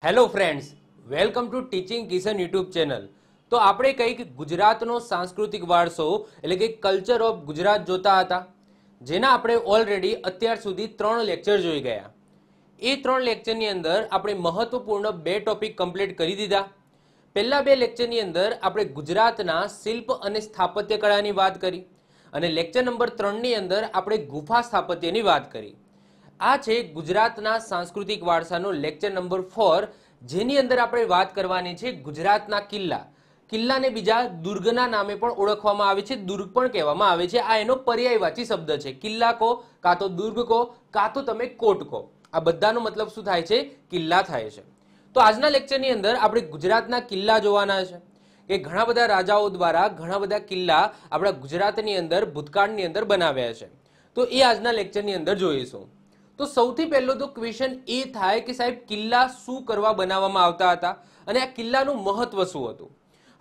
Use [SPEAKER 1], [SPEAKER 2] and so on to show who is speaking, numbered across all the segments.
[SPEAKER 1] Hello friends, welcome to teaching Kishan YouTube channel. તો આપણે કંઈક ગુજરાતનો સાંસ્કૃતિક વારસો એટલે કે કલ્ચર ઓફ ગુજરાત જોતા હતા, જેના આપણે ઓલરેડી અત્યાર સુધી 3 લેક્ચર જોઈ ગયા. એ 3 લેક્ચરની અંદર આપણે મહત્વપૂર્ણ 2 ટોપિક કમ્પ્લીટ કરી દીધા. પહેલા 2 લેક્ચરની અંદર આપણે ગુજરાતના શિલ્પ અને સ્થાપત્ય કળાની વાત કરી અને લેક્ચર નંબર 3ની અંદર આપણે ગુફા સ્થાપત્યની વાત કરી. આ છે ગુજરાતના સાંસ્કૃતિક વારસાનો લેક્ચર નંબર 4, જેની અંદર આપણે વાત કરવાની છે ગુજરાતના કિલ્લા. કિલ્લાને બીજા દુર્ગના નામે પણ ઓળખવામાં આવે છે, દુર્ગ પણ કહેવામાં આવે છે. આ એનો પર્યાયવાચી શબ્દ છે. કિલ્લા કહો, કાં તો દુર્ગ કહો, કાં તો તમે કોટ કહો. આ બધાનો મતલબ શું થાય છે? કિલ્લા થાય છે. તો આજના લેક્ચરની અંદર આપણે ગુજરાતના કિલ્લા જોવાના છે કે ઘણા બધા રાજાઓ દ્વારા ઘણા બધા કિલ્લા આપણા ગુજરાતની અંદર ભૂતકાળની અંદર બનાવ્યા છે. તો એ આજના લેક્ચરની અંદર જોઈશું. તો સૌથી પહેલો તો ક્વેશ્ચન એ થાય કે સાહેબ, કિલ્લા શું કરવા બનાવવામાં આવતા હતા અને આ કિલ્લાનું મહત્વ શું હતું?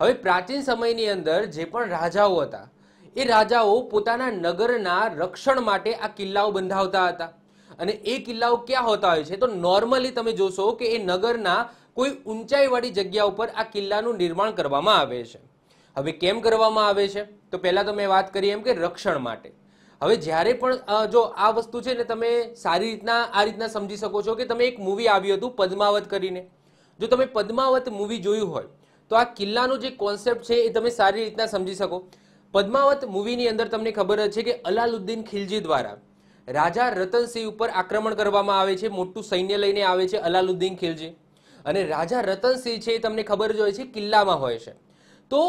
[SPEAKER 1] હવે પ્રાચીન સમયની અંદર જે પણ રાજાઓ હતા, એ રાજાઓ પોતાના નગરના રક્ષણ માટે આ કિલ્લાઓ બંધાવતા હતા. અને એ કિલ્લાઓ ક્યાં હોતા હોય છે? તો નોર્મલી તમે જોશો કે એ નગરના કોઈ ઊંચાઈવાળી જગ્યા ઉપર આ કિલ્લાનું નિર્માણ કરવામાં આવે છે. હવે કેમ કરવામાં આવે છે? તો પહેલા તો મેં વાત કરી એમ કે રક્ષણ માટે. હવે જ્યારે પણ જો આ વસ્તુ છે ને, તમે સારી રીતના આ રીતના સમજી શકો છો કે તમે એક મૂવી આવ્યું હતું પદ્માવત કરીને. જો તમે પદ્માવત મૂવી જોયું હોય તો આ કિલ્લાનો જે કોન્સેપ્ટ છે એ તમે સારી રીતના સમજી શકો. પદ્માવત મૂવીની અંદર તમને ખબર જ છે કે અલાઉદ્દીન ખિલજી દ્વારા રાજા રતનસિંહ ઉપર આક્રમણ કરવામાં આવે છે. મોટું સૈન્ય લઈને આવે છે અલાઉદ્દીન ખિલજી, અને રાજા રતનસિંહ છે એ તમને ખબર જ હોય છે કિલ્લામાં હોય છે. તો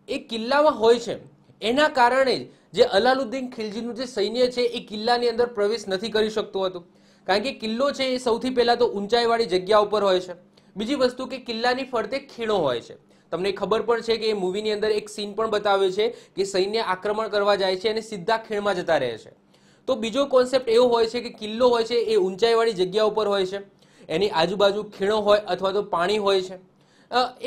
[SPEAKER 1] એ કિલ્લામાં હોય છે એના કારણે જ જે અલાઉદ્દીન ખિલજીનું જે સૈન્ય છે એ કિલ્લાની અંદર પ્રવેશ નથી કરી શકતું હતું, કારણ કે કિલ્લો છે એ સૌથી પહેલા તો ઊંચાઈવાળી જગ્યા ઉપર હોય છે. બીજી વસ્તુ કે કિલ્લાની ફરતે ખીણો હોય છે. તમને ખબર પણ છે કે એ મૂવીની અંદર એક સીન પણ બતાવ્યો છે કે સૈન્ય આક્રમણ કરવા જાય છે અને સીધા ખીણમાં જતા રહે છે. તો બીજો કોન્સેપ્ટ એવો હોય છે કે કિલ્લો હોય છે એ ઊંચાઈવાળી જગ્યા ઉપર હોય છે, એની આજુબાજુ ખીણો હોય અથવા તો પાણી હોય છે.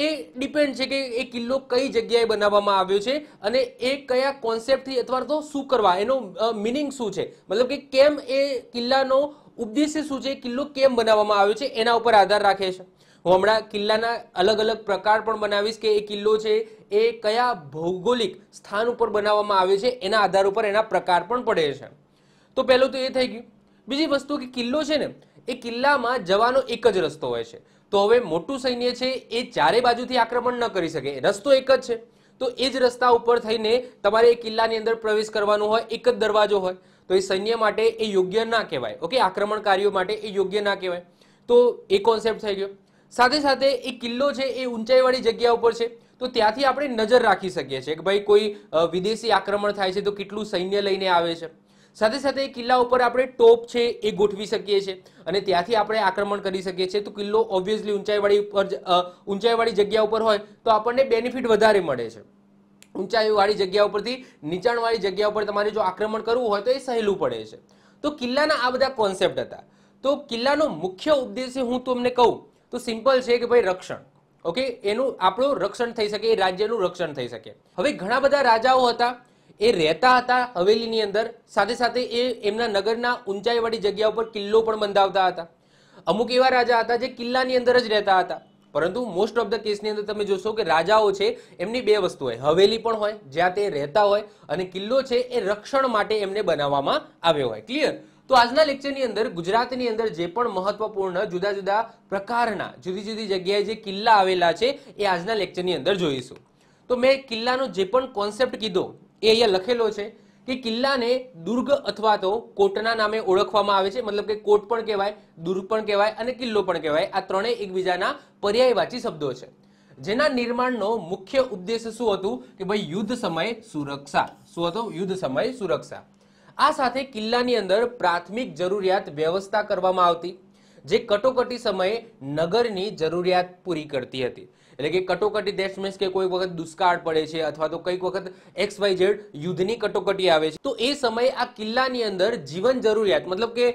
[SPEAKER 1] એ ડિપેન્ડ છે કે એ કિલ્લો કઈ જગ્યાએ બનાવવામાં આવ્યો છે અને એ કયા કોન્સેપ્ટથી અથવા તો શું કરવા, એનો મિનિંગ શું છે, મતલબ કે કેમ એ કિલ્લાનો ઉદ્દેશ્ય શું છે, કિલ્લો કેમ બનાવવામાં આવ્યો છે એના ઉપર આધાર રાખે છે. હું હમણાં કિલ્લાના અલગ અલગ પ્રકાર પણ બનાવીશ કે એ કિલ્લો છે એ કયા ભૌગોલિક સ્થાન ઉપર બનાવવામાં આવ્યો છે એના આધાર ઉપર એના પ્રકાર પણ પડે છે. તો પહેલું તો એ થઈ ગયું. બીજી વસ્તુ કે કિલ્લો છે ને, એ કિલ્લામાં જવાનો એક જ રસ્તો હોય છે. તો હવે મોટું સૈન્ય છે એ ચારે બાજુથી આક્રમણ ન કરી શકે, રસ્તો એક જ છે. તો એ જ રસ્તા ઉપર થઈને તમારે એ કિલ્લાની અંદર પ્રવેશ કરવાનો હોય, એક જ દરવાજો હોય. તો એ સૈન્ય માટે એ યોગ્ય ના કહેવાય. ઓકે, આક્રમણકારીઓ માટે એ યોગ્ય ના કહેવાય. તો એ કોન્સેપ્ટ થઈ ગયો. સાથે સાથે એ કિલ્લો છે એ ઊંચાઈવાળી જગ્યા ઉપર છે, તો ત્યાંથી આપણે નજર રાખી શકીએ છીએ કે ભાઈ કોઈ વિદેશી આક્રમણ થાય છે તો કેટલું સૈન્ય લઈને આવે છે. સાથે સાથે કિલ્લા ઉપર આપણે ટોપ છે એ ગોઠવી શકીએ છીએ અને ત્યાંથી આપણે આક્રમણ કરી શકીએ છીએ. તો કિલ્લો ઓબ્વિયસલી ઊંચાઈવાળી જગ્યા ઉપર હોય તો આપણને બેનિફિટ વધારે મળે છે. ઊંચાઈવાળી જગ્યા ઉપરથી નીચાણવાળી જગ્યા ઉપર તમારે જો આક્રમણ કરવું હોય તો એ સહેલું પડે છે. તો કિલ્લાના આ બધા કોન્સેપ્ટ હતા. તો કિલ્લાનો મુખ્ય ઉદ્દેશ્ય હું તમને કહું તો સિમ્પલ છે કે ભાઈ રક્ષણ. ઓકે, એનું આપણું રક્ષણ થઈ શકે, એ રાજ્યનું રક્ષણ થઈ શકે. હવે ઘણા બધા રાજાઓ હતા, એ રહેતા હતા હવેલીની અંદર, સાથે સાથે એ એમના નગરના ઊંચાઈવાળી જગ્યા ઉપર કિલ્લો પણ બંધાવતા હતા. અમુક એવા રાજા હતા જે કિલ્લાની અંદર જ રહેતા હતા, પરંતુ મોસ્ટ ઓફ ધ કેસની અંદર તમે જોશો કે રાજાઓ છે એમની બે વસ્તુ હોય, હવેલી પણ હોય જ્યાં તે રહેતા હોય, અને કિલ્લો છે એ રક્ષણ માટે એમને બનાવવામાં આવ્યો હોય. ક્લિયર? તો આજના લેક્ચરની અંદર ગુજરાતની અંદર જે પણ મહત્વપૂર્ણ જુદા જુદા પ્રકારના જુદી જુદી જગ્યાએ જે કિલ્લા આવેલા છે એ આજના લેક્ચરની અંદર જોઈશું. તો મેં કિલ્લાનો જે પણ કોન્સેપ્ટ કીધો એ અહીંયા લખેલો છે કે કિલ્લાને દુર્ગ અથવા તો કોટના નામે ઓળખવામાં આવે છે. મતલબ કે કોટ પણ કહેવાય, દુર્ગ પણ કહેવાય અને કિલ્લો પણ કહેવાય. આ ત્રણેય એકબીજાના પર્યાયવાચી શબ્દો છે, જેના નિર્માણનો મુખ્ય ઉદ્દેશ શું હતું કે ભાઈ યુદ્ધ સમયે સુરક્ષા. શું હતું? યુદ્ધ સમયે સુરક્ષા. આ સાથે કિલ્લાની અંદર પ્રાથમિક જરૂરિયાત વ્યવસ્થા કરવામાં આવતી, જે કટોકટી સમયે નગરની જરૂરિયાત પૂરી કરતી હતી. એટલે કે કટોકટી દેટ મીન્સ કે કોઈ વખત દુષ્કાળ પડે છે અથવા તો કઈક વખત XYZ યુદ્ધની કટોકટી આવે છે, તો એ સમયે આ કિલ્લાની અંદર જીવન જરૂરિયાત, મતલબ કે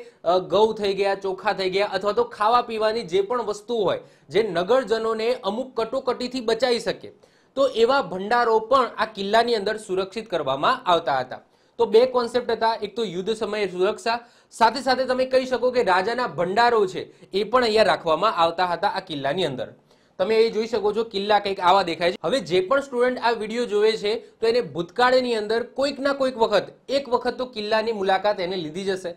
[SPEAKER 1] ઘઉં થઈ ગયા, ચોખા થઈ ગયા, અથવા તો ખાવા પીવાની જે પણ વસ્તુ હોય જે નગરજનોને અમુક કટોકટીથી બચાવી શકે, તો એવા ભંડારો પણ આ કિલ્લાની અંદર સુરક્ષિત કરવામાં આવતા હતા. તો બે કોન્સેપ્ટ હતા, એક તો યુદ્ધ સમયે સુરક્ષા, સાથે સાથે તમે કહી શકો કે રાજાના ભંડારો છે એ પણ અહીંયા રાખવામાં આવતા હતા આ કિલ્લાની અંદર. તમે એ જોઈ શકો છો કિલ્લા કંઈક આવા દેખાય છે. હવે જે પણ સ્ટુડન્ટ આ વિડીયો જોવે છે તો એને ભૂતકાળની અંદર કોઈક ના કોઈક વખત એક વખત તો કિલ્લાની મુલાકાત એને લીધી જ હશે.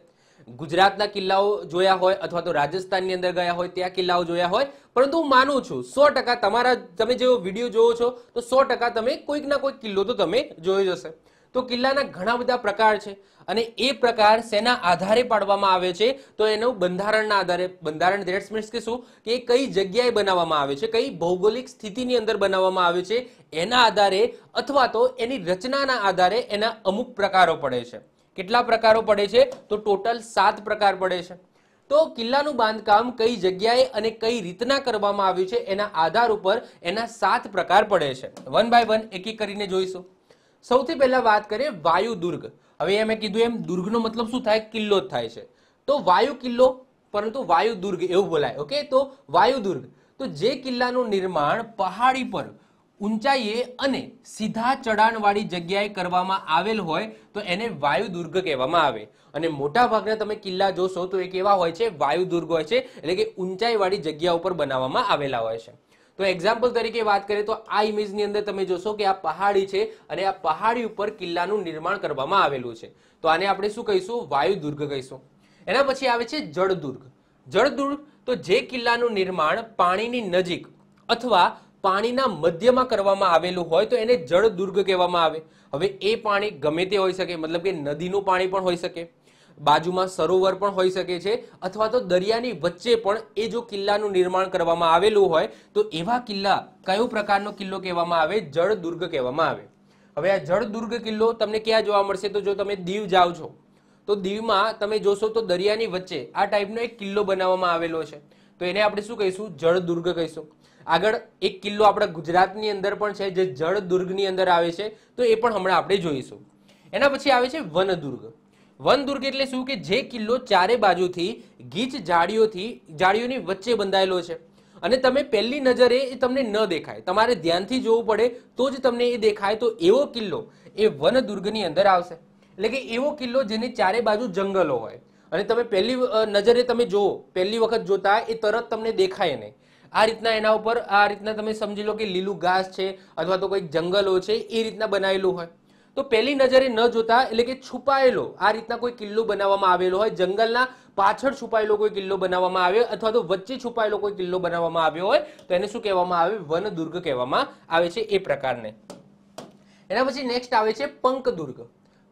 [SPEAKER 1] ગુજરાતના કિલ્લાઓ જોયા હોય અથવા તો રાજસ્થાનની અંદર ગયા હોય ત્યાં કિલ્લાઓ જોયા હોય, પરંતુ હું માનું છું 100% તમે જેવો વિડીયો જોવો છો તો 100% તમે કોઈક ના કોઈક કિલ્લો તો તમે જોયો જ હશે. તો કિલ્લાના ઘણા બધા પ્રકાર છે અને એ પ્રકાર શેના આધારે પાડવામાં આવે છે તો એનું બંધારણના આધારે. બંધારણ ધેટ્સ મીન્સ કે શું કે કઈ જગ્યાએ બનાવવામાં આવે છે, કઈ ભૌગોલિક સ્થિતિની અંદર બનાવવામાં આવે છે એના આધારે અથવા તો એની રચનાના આધારે એના અમુક પ્રકારો પડે છે. કેટલા પ્રકારો પડે છે તો ટોટલ 7 પ્રકાર પડે છે. તો કિલ્લાનું બાંધકામ કઈ જગ્યાએ અને કઈ રીતના કરવામાં આવ્યું છે એના આધાર ઉપર એના 7 પ્રકાર પડે છે. વન બાય વન એક એક કરીને જોઈશું. સૌથી પહેલા વાત કરીએ વાયુ દુર્ગ. હવે મેં કીધું એમ દુર્ગનો મતલબ શું થાય, કિલ્લો જ થાય છે. તો વાયુ કિલ્લો, પરંતુ વાયુ દુર્ગ એવું બોલાય. ઓકે, તો વાયુ દુર્ગ તો જે કિલ્લાનું નિર્માણ પહાડી પર ઊંચાઈએ અને સીધા ચઢાણવાળી જગ્યાએ કરવામાં આવેલ હોય તો એને વાયુ દુર્ગ કહેવામાં આવે. અને મોટા ભાગના તમે કિલ્લા જોશો તો એ કેવા હોય છે, વાયુ દુર્ગ હોય છે, એટલે કે ઊંચાઈવાળી જગ્યા ઉપર બનાવવામાં આવેલા હોય છે. તો એક્ઝામ્પલ તરીકે વાત કરીએ તો આ ઇમેજની અંદર તમે જોશો કે આ પહાડી છે અને આ પહાડી ઉપર કિલ્લાનું નિર્માણ કરવામાં આવેલું છે. તો આને આપણે શું કહીશું, વાયુ દુર્ગ કહીશું. એના પછી આવે છે જળદુર્ગ. જળદુર્ગ તો જે કિલ્લાનું નિર્માણ પાણીની નજીક અથવા પાણીના મધ્યમાં કરવામાં આવેલું હોય તો એને જળદુર્ગ કહેવામાં આવે. હવે એ પાણી ગમે તે હોઈ શકે, મતલબ કે નદીનું પાણી પણ હોઈ શકે, બાજુમાં સરોવર પણ હોઈ શકે છે, અથવા તો દરિયાની વચ્ચે પણ એ જો કિલ્લાનું નિર્માણ કરવામાં આવેલું હોય તો એવા કિલ્લા કયો પ્રકારનો કિલ્લો કહેવામાં આવે, જળદુર્ગ કહેવામાં આવે. હવે આ જળદુર્ગ કિલ્લો તમને ક્યાં જોવા મળશે તો જો તમે દીવ જાઓ છો તો દીવમાં તમે જોશો તો દરિયાની વચ્ચે આ ટાઈપનો એક કિલ્લો બનાવવામાં આવેલો છે. તો એને આપણે શું કહીશું, જળદુર્ગ કહીશું. આગળ એક કિલ્લો આપણા ગુજરાતની અંદર પણ છે જે જળદુર્ગની અંદર આવે છે, તો એ પણ હમણાં આપણે જોઈશું. એના પછી આવે છે વનદુર્ગ. વનદુર્ગ એટલે શું કે જે કિલ્લો ચારે બાજુથી ગીચ જાળીઓની વચ્ચે બંધાયેલો છે અને તમે પહેલી નજરે એ તમને ન દેખાય, તમારે ધ્યાનથી જોવું પડે તો જ તમને એ દેખાય, તો એવો કિલ્લો એ વનદુર્ગની અંદર આવશે. એટલે કે એવો કિલ્લો જેની ચારે બાજુ જંગલો હોય અને તમે પહેલી નજરે તમે જોવો, પહેલી વખત જોતા એ તરત તમને દેખાય નહીં. આ રીતના એના ઉપર આ રીતના તમે સમજી લો કે લીલું ઘાસ છે અથવા તો કોઈક જંગલો છે એ રીતના બનાવેલું હોય. તો પહેલી નજરે ન જોતા એટલે કે છુપાયેલો આ રીતના કોઈ કિલ્લો બનાવવામાં આવેલો હોય, જંગલના પાછળ છુપાયેલો કોઈ કિલ્લો બનાવવામાં આવ્યો અથવા તો વચ્ચે છુપાયેલો કોઈ કિલ્લો બનાવવામાં આવ્યો હોય તો એને શું કહેવામાં આવે, વનદુર્ગ કહેવામાં આવે છે એ પ્રકારને. એના પછી નેક્સ્ટ આવે છે પંકદુર્ગ.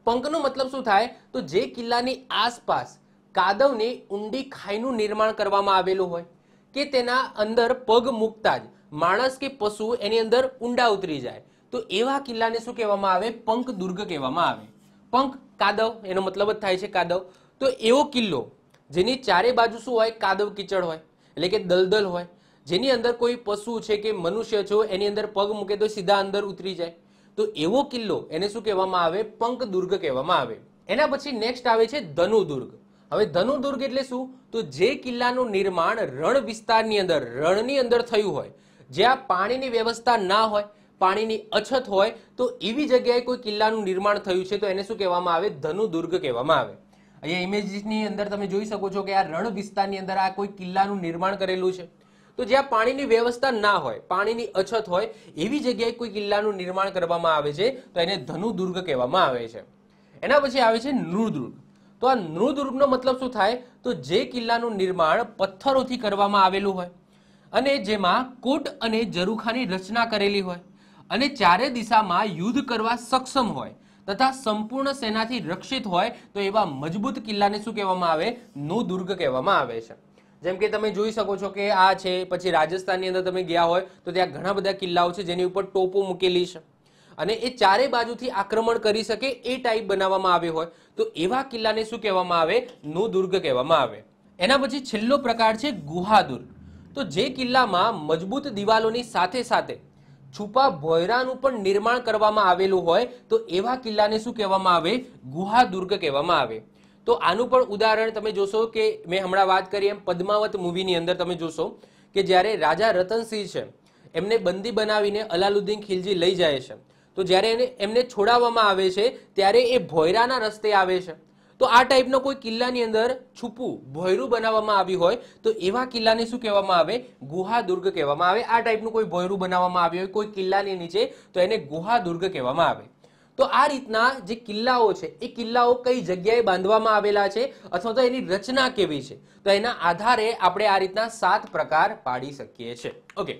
[SPEAKER 1] પંકનો મતલબ શું થાય તો જે કિલ્લાની આસપાસ કાદવની ઊંડી ખાઈનું નિર્માણ કરવામાં આવેલું હોય કે તેના અંદર પગ મૂકતા જ માણસ કે પશુ એની અંદર ઊંડા ઉતરી જાય, તો એવા કિલ્લાને શું કહેવામાં આવે, પંકદુર્ગ કહેવામાં આવે. પંક કાદવ, એનો મતલબ જ થાય છે કાદવ. તો એવો કિલ્લો જેની ચારે બાજુ શું હોય, કાદવ કીચડ હોય એટલે કે દલદલ હોય, જેની અંદર કોઈ પશુ છે કે મનુષ્ય છે એની અંદર પગ મૂકે તો સીધા અંદર ઉતરી જાય, તો એવો કિલ્લો એને શું કહેવામાં આવે, પંકદુર્ગ કહેવામાં આવે. એના પછી નેક્સ્ટ આવે છે ધનુદુર્ગ. હવે ધનુદુર્ગ એટલે શું તો જે કિલ્લાનું નિર્માણ રણ વિસ્તારની અંદર, રણની અંદર થયું હોય, જ્યાં પાણીની વ્યવસ્થા ના હોય, પાણીની અછત હોય, તો એવી જગ્યાએ કોઈ કિલ્લાનું નિર્માણ થયું છે તો એને શું કહેવામાં આવે, ધનુદુર્ગ કહેવામાં આવે. અહીંયા ઇમેજની અંદર તમે જોઈ શકો છો કે આ રણ વિસ્તારની અંદર આ કોઈ કિલ્લાનું નિર્માણ કરેલું છે. તો જ્યાં પાણીની વ્યવસ્થા ના હોય, પાણીની અછત હોય, એવી જગ્યાએ કોઈ કિલ્લાનું નિર્માણ કરવામાં આવે છે તો એને ધનુદુર્ગ કહેવામાં આવે છે. એના પછી આવે છે નૃદુર્ગ. તો આ નૃદુર્ગનો મતલબ શું થાય તો જે કિલ્લાનું નિર્માણ પથ્થરોથી કરવામાં આવેલું હોય અને જેમાં કોટ અને ઝરૂખાની રચના કરેલી હોય અને ચારે દિશામાં યુદ્ધ કરવા સક્ષમ હોય તથા સંપૂર્ણ સેનાથી રક્ષિત હોય તો એવા મજબૂત કિલ્લાને શું કહેવામાં આવે, નૃદુર્ગ કહેવામાં આવે છે. જેમ કે તમે જોઈ શકો છો કે આ છે, પછી રાજસ્થાનની અંદર તમે ગયા હોય તો ત્યાં ઘણા બધા કિલ્લાઓ છે જેની ઉપર ટોપો મૂકેલી છે અને એ ચારે બાજુથી આક્રમણ કરી શકે એ ટાઈપ બનાવવામાં આવ્યો હોય તો એવા કિલ્લાને શું કહેવામાં આવે, નૃદુર્ગ કહેવામાં આવે. એના પછી છેલ્લો પ્રકાર છે ગુહાદુર્ગ. તો જે કિલ્લામાં મજબૂત દિવાલોની સાથે સાથે છુપા ભોયરાનું પણ નિર્માણ કરવામાં આવેલું હોય તો એવા કિલ્લાને શું કહેવામાં આવે, ગુહાદુર્ગ કહેવામાં આવે. તો આનું પણ ઉદાહરણ તમે જોશો કે મેં હમણાં વાત કરી એમ પદ્માવત મૂવીની અંદર તમે જોશો કે જ્યારે રાજા રતનસિંહ છે એમને બંદી બનાવીને અલાઉદ્દીન ખિલજી લઈ જાય છે તો જ્યારે એમને છોડાવવામાં આવે છે ત્યારે એ ભોયરાના રસ્તે આવે છે. તો આ ટાઈપનો કોઈ કિલ્લાની અંદર છુપું ભોયરું બનાવવામાં આવ્યું હોય તો એવા કિલ્લાને શું કહેવામાં આવે? ગુહા દુર્ગ કહેવામાં આવે. આ ટાઈપનું કોઈ ભોયરું બનાવવામાં આવ્યું હોય કોઈ કિલ્લાની નીચે તો એને ગુહા દુર્ગ કહેવામાં આવે. તો આ રીતના જે કિલ્લાઓ છે એ કિલ્લાઓ કઈ જગ્યાએ બાંધવામાં આવેલા છે અથવા તો એની રચના કેવી છે, તો એના આધારે આપણે આ રીતના 7 પ્રકાર પાડી શકીએ છીએ. ઓકે,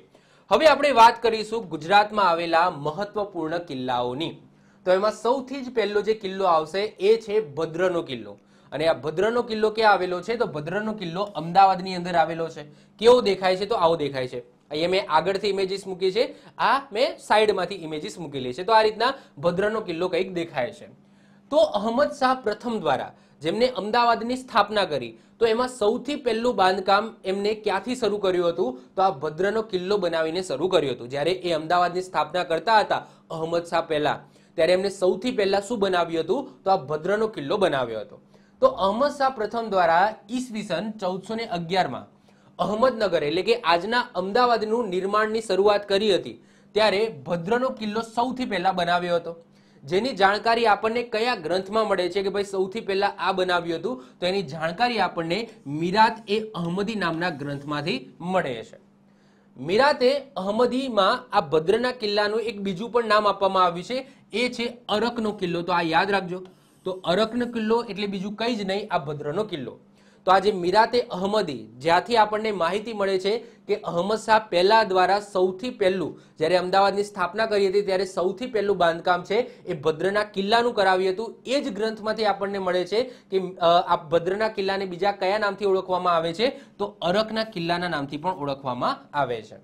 [SPEAKER 1] હવે આપણે વાત કરીશું ગુજરાતમાં આવેલા મહત્વપૂર્ણ કિલ્લાઓની. તો એમાં સૌથી જ પહેલો જે કિલ્લો આવશે એ છે ભદ્રનો કિલ્લો. અને આ ભદ્રનો કિલ્લો ક્યાં આવેલો છે? તો ભદ્રનો કિલ્લો અમદાવાદની અંદર આવેલો છે. કેવો દેખાય છે? તો આવો દેખાય છે. અહીંયા મેં આગળથી ઇમેજીસ મૂકી છે, આ મેં સાઈડમાંથી ઇમેજીસ મૂકેલી છે. તો આ રીતના ભદ્રનો કિલ્લો કંઈક દેખાય છે. તો અહમદ શાહ પ્રથમ દ્વારા જેમને અમદાવાદની સ્થાપના કરી તો એમાં સૌથી પહેલું બાંધકામ એમને ક્યાંથી શરૂ કર્યું હતું? તો આ ભદ્રનો કિલ્લો બનાવીને શરૂ કર્યું હતું. જ્યારે એ અમદાવાદની સ્થાપના કરતા હતા અહમદ શાહ પહેલા, ત્યારે એમને સૌથી પહેલા શું બનાવ્યું હતું? તો આ ભદ્રનો કિલ્લો બનાવ્યો હતો. તો અહમદ શાહ પ્રથમ દ્વારા ઈસવીસન 1411માં અહમદનગર એટલે કે આજના અમદાવાદનું નિર્માણની શરૂઆત કરી હતી. ત્યારે ભદ્રનો કિલ્લો સૌથી પહેલા બનાવ્યો હતો. જેની જાણકારી આપણને કયા ગ્રંથમાં મળે છે કે ભાઈ સૌથી પહેલા આ બનાવ્યું હતું? તો એની જાણકારી આપણને મીરાત-એ-અહમદી નામના ગ્રંથમાંથી મળે છે. મીરાત-એ-અહમદીમાં આ ભદ્રના કિલ્લાનું એક બીજું પણ નામ આપવામાં આવ્યું છે, એ છે અરકનો કિલ્લો. તો આ યાદ રાખજો. તો અરકનો કિલ્લો એટલે બીજું કંઈ જ નહીં, આ ભદ્રનો કિલ્લો. તો આ જે મીરાત-એ-અહમદી જ્યાંથી આપણને માહિતી મળે છે કે અહમદ શાહ પહેલા દ્વારા સૌથી પહેલું જ્યારે અમદાવાદની સ્થાપના કરી હતી ત્યારે સૌથી પહેલું બાંધકામ છે એ ભદ્રના કિલ્લાનું કરાવ્યું હતું. એ જ ગ્રંથમાંથી આપણને મળે છે કે આ ભદ્રના કિલ્લાને બીજા કયા નામથી ઓળખવામાં આવે છે? તો અરકના કિલ્લાના નામથી પણ ઓળખવામાં આવે છે.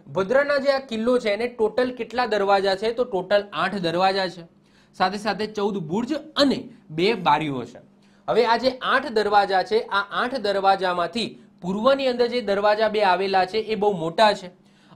[SPEAKER 1] ભદ્રના જે આ કિલ્લો છે એને ટોટલ કેટલા દરવાજા છે? તો ટોટલ 8 દરવાજા છે. સાથે સાથે 14 બુર્જ અને 2 બારીઓ છે. હવે આ જે 8 દરવાજા છે, આ 8 દરવાજામાંથી પૂર્વની અંદર જે દરવાજા 2 આવેલા છે એ બહુ મોટા છે.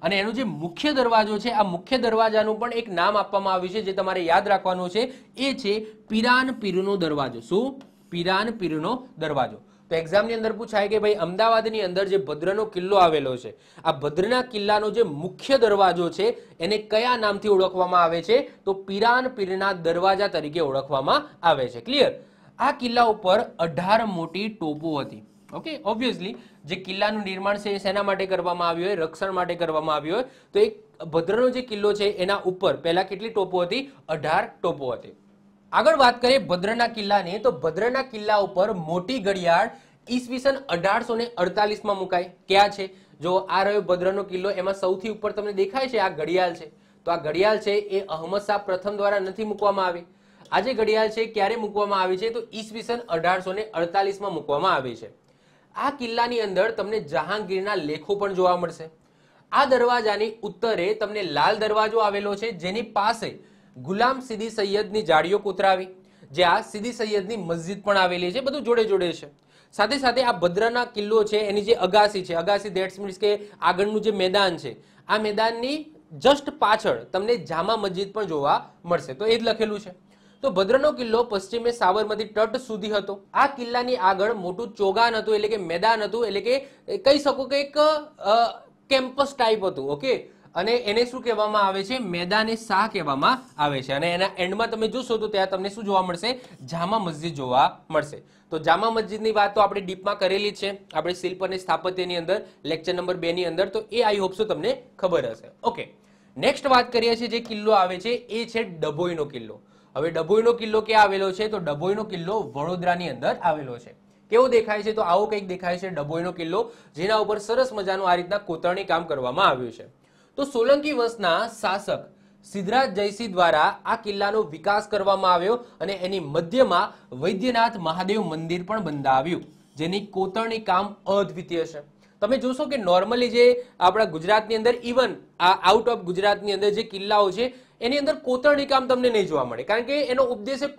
[SPEAKER 1] અને એનો જે મુખ્ય દરવાજો છે, આ મુખ્ય દરવાજાનું પણ એક નામ આપવામાં આવ્યું છે જે તમારે યાદ રાખવાનું છે, એ છે પિરાન પીરનો દરવાજો. શું? પિરાન પીરનો દરવાજો. તો એક્ઝામની અંદર પૂછાય કે ભાઈ અમદાવાદની અંદર જે ભદ્રનો કિલ્લો આવેલો છે, આ ભદ્રના કિલ્લાનો જે મુખ્ય દરવાજો છે એને કયા નામથી ઓળખવામાં આવે છે? તો પિરાન પીરના દરવાજા તરીકે ઓળખવામાં આવે છે. ક્લિયર? આ કિલ્લા ઉપર 18 મોટી ટોપો હતી. ઓકે, ઓબ્વિયસલી જે કિલ્લાનું નિર્માણ છે શેના માટે કરવામાં આવ્યું હોય? રક્ષણ માટે કરવામાં આવ્યું હોય. તો એક ભદ્રનો જે કિલ્લો છે એના ઉપર પહેલા કેટલી ટોપો હતી? 18 ટોપો હતી. આગળ વાત કરીએ ભદ્રના કિલ્લાની, તો ભદ્રના કિલ્લા ઉપર મોટી ઘડિયાળ ઈસવીસન 1848માં મુકાય. ક્યાં છે? જો આ રહ્યો ભદ્રનો કિલ્લો, એમાં સૌથી ઉપર તમને દેખાય છે આ ઘડિયાળ છે. તો આ ઘડિયાળ છે એ અહમદ શાહ પ્રથમ દ્વારા નથી મૂકવામાં આવી. આ જે ઘડિયાળ છે ક્યારે મૂકવામાં આવી છે? તો ઈસવીસન 1848માં મૂકવામાં આવી છે. આ કિલ્લાની અંદર તમને જહાંગીરના લેખો પણ જોવા મળશે. આ દરવાજાની ઉત્તરે તમને લાલ દરવાજો આવેલો છે જેની પાસે ગુલામ સીદી સૈયદની જાળીઓ કોતરાવી, જ્યાં સીદી સૈયદની મસ્જિદ પણ આવેલી છે. બધું જોડે જોડે છે. સાથે સાથે આ ભદ્રના કિલ્લો છે એની જે અગાસી છે, અગાસી ધેટ્સ મીન્સ કે આગળનું જે મેદાન છે, આ મેદાનની જસ્ટ પાછળ તમને જામા મસ્જિદ પણ જોવા મળશે. તો એ જ લખેલું છે. તો ભદ્રનો કિલ્લો પશ્ચિમે સાબરમતી તટ સુધી હતો. આ કિલ્લાની આગળ મોટું ચોગાન હતું એટલે કે મેદાન હતું, એટલે કે કહી શકો કે એક કેમ્પસ ટાઈપ હતું. ઓકે, અને એને શું કહેવામાં આવે છે? મેદાને શાહ કહેવામાં આવે છે. અને એના એન્ડમાં તમે જોશો તો ત્યાં તમને શું જોવા મળશે? જામા મસ્જિદ જોવા મળશે. તો જામા મસ્જિદની વાત તો આપણે ડીપમાં કરેલી જ છે, આપણે શિલ્પ અને સ્થાપત્યની અંદર લેક્ચર નંબર 2 ની અંદર. તો એ આઈ હોપ સો તમને ખબર હશે. ઓકે, નેક્સ્ટ વાત કરીએ છીએ જે કિલ્લો આવે છે એ છે ડભોઈનો કિલ્લો. હવે ડભોઈનો કિલ્લો ક્યાં આવેલો છે? તો ડભોઈનો કિલ્લો વડોદરાની અંદર આવેલો છે. કેવો દેખાય છે? તો આવો કંઈક દેખાય છે ડભોઈનો કિલ્લો, જેના ઉપર સરસ મજાનું આ રીતના કોતરણી કામ કરવામાં આવ્યું છે. તો સોલંકી વંશના શાસક સિદ્ધરાજ જયસિંહ દ્વારા આ કિલ્લાનો વિકાસ કરવામાં આવ્યો અને એની મધ્યમાં વૈદ્યનાથ મહાદેવ મંદિર પણ બંધાવ્યું, જેની કોતરણી કામ અદ્વિતીય છે. તમે જોશો કે નોર્મલી જે આપણા ગુજરાતની અંદર, ઇવન આ આઉટ ઓફ ગુજરાતની અંદર જે કિલ્લાઓ છે એની અંદર કોતરણી કામ તમને નહીં જોવા મળે, કારણ કે એનો ઉદ્દેશ્ય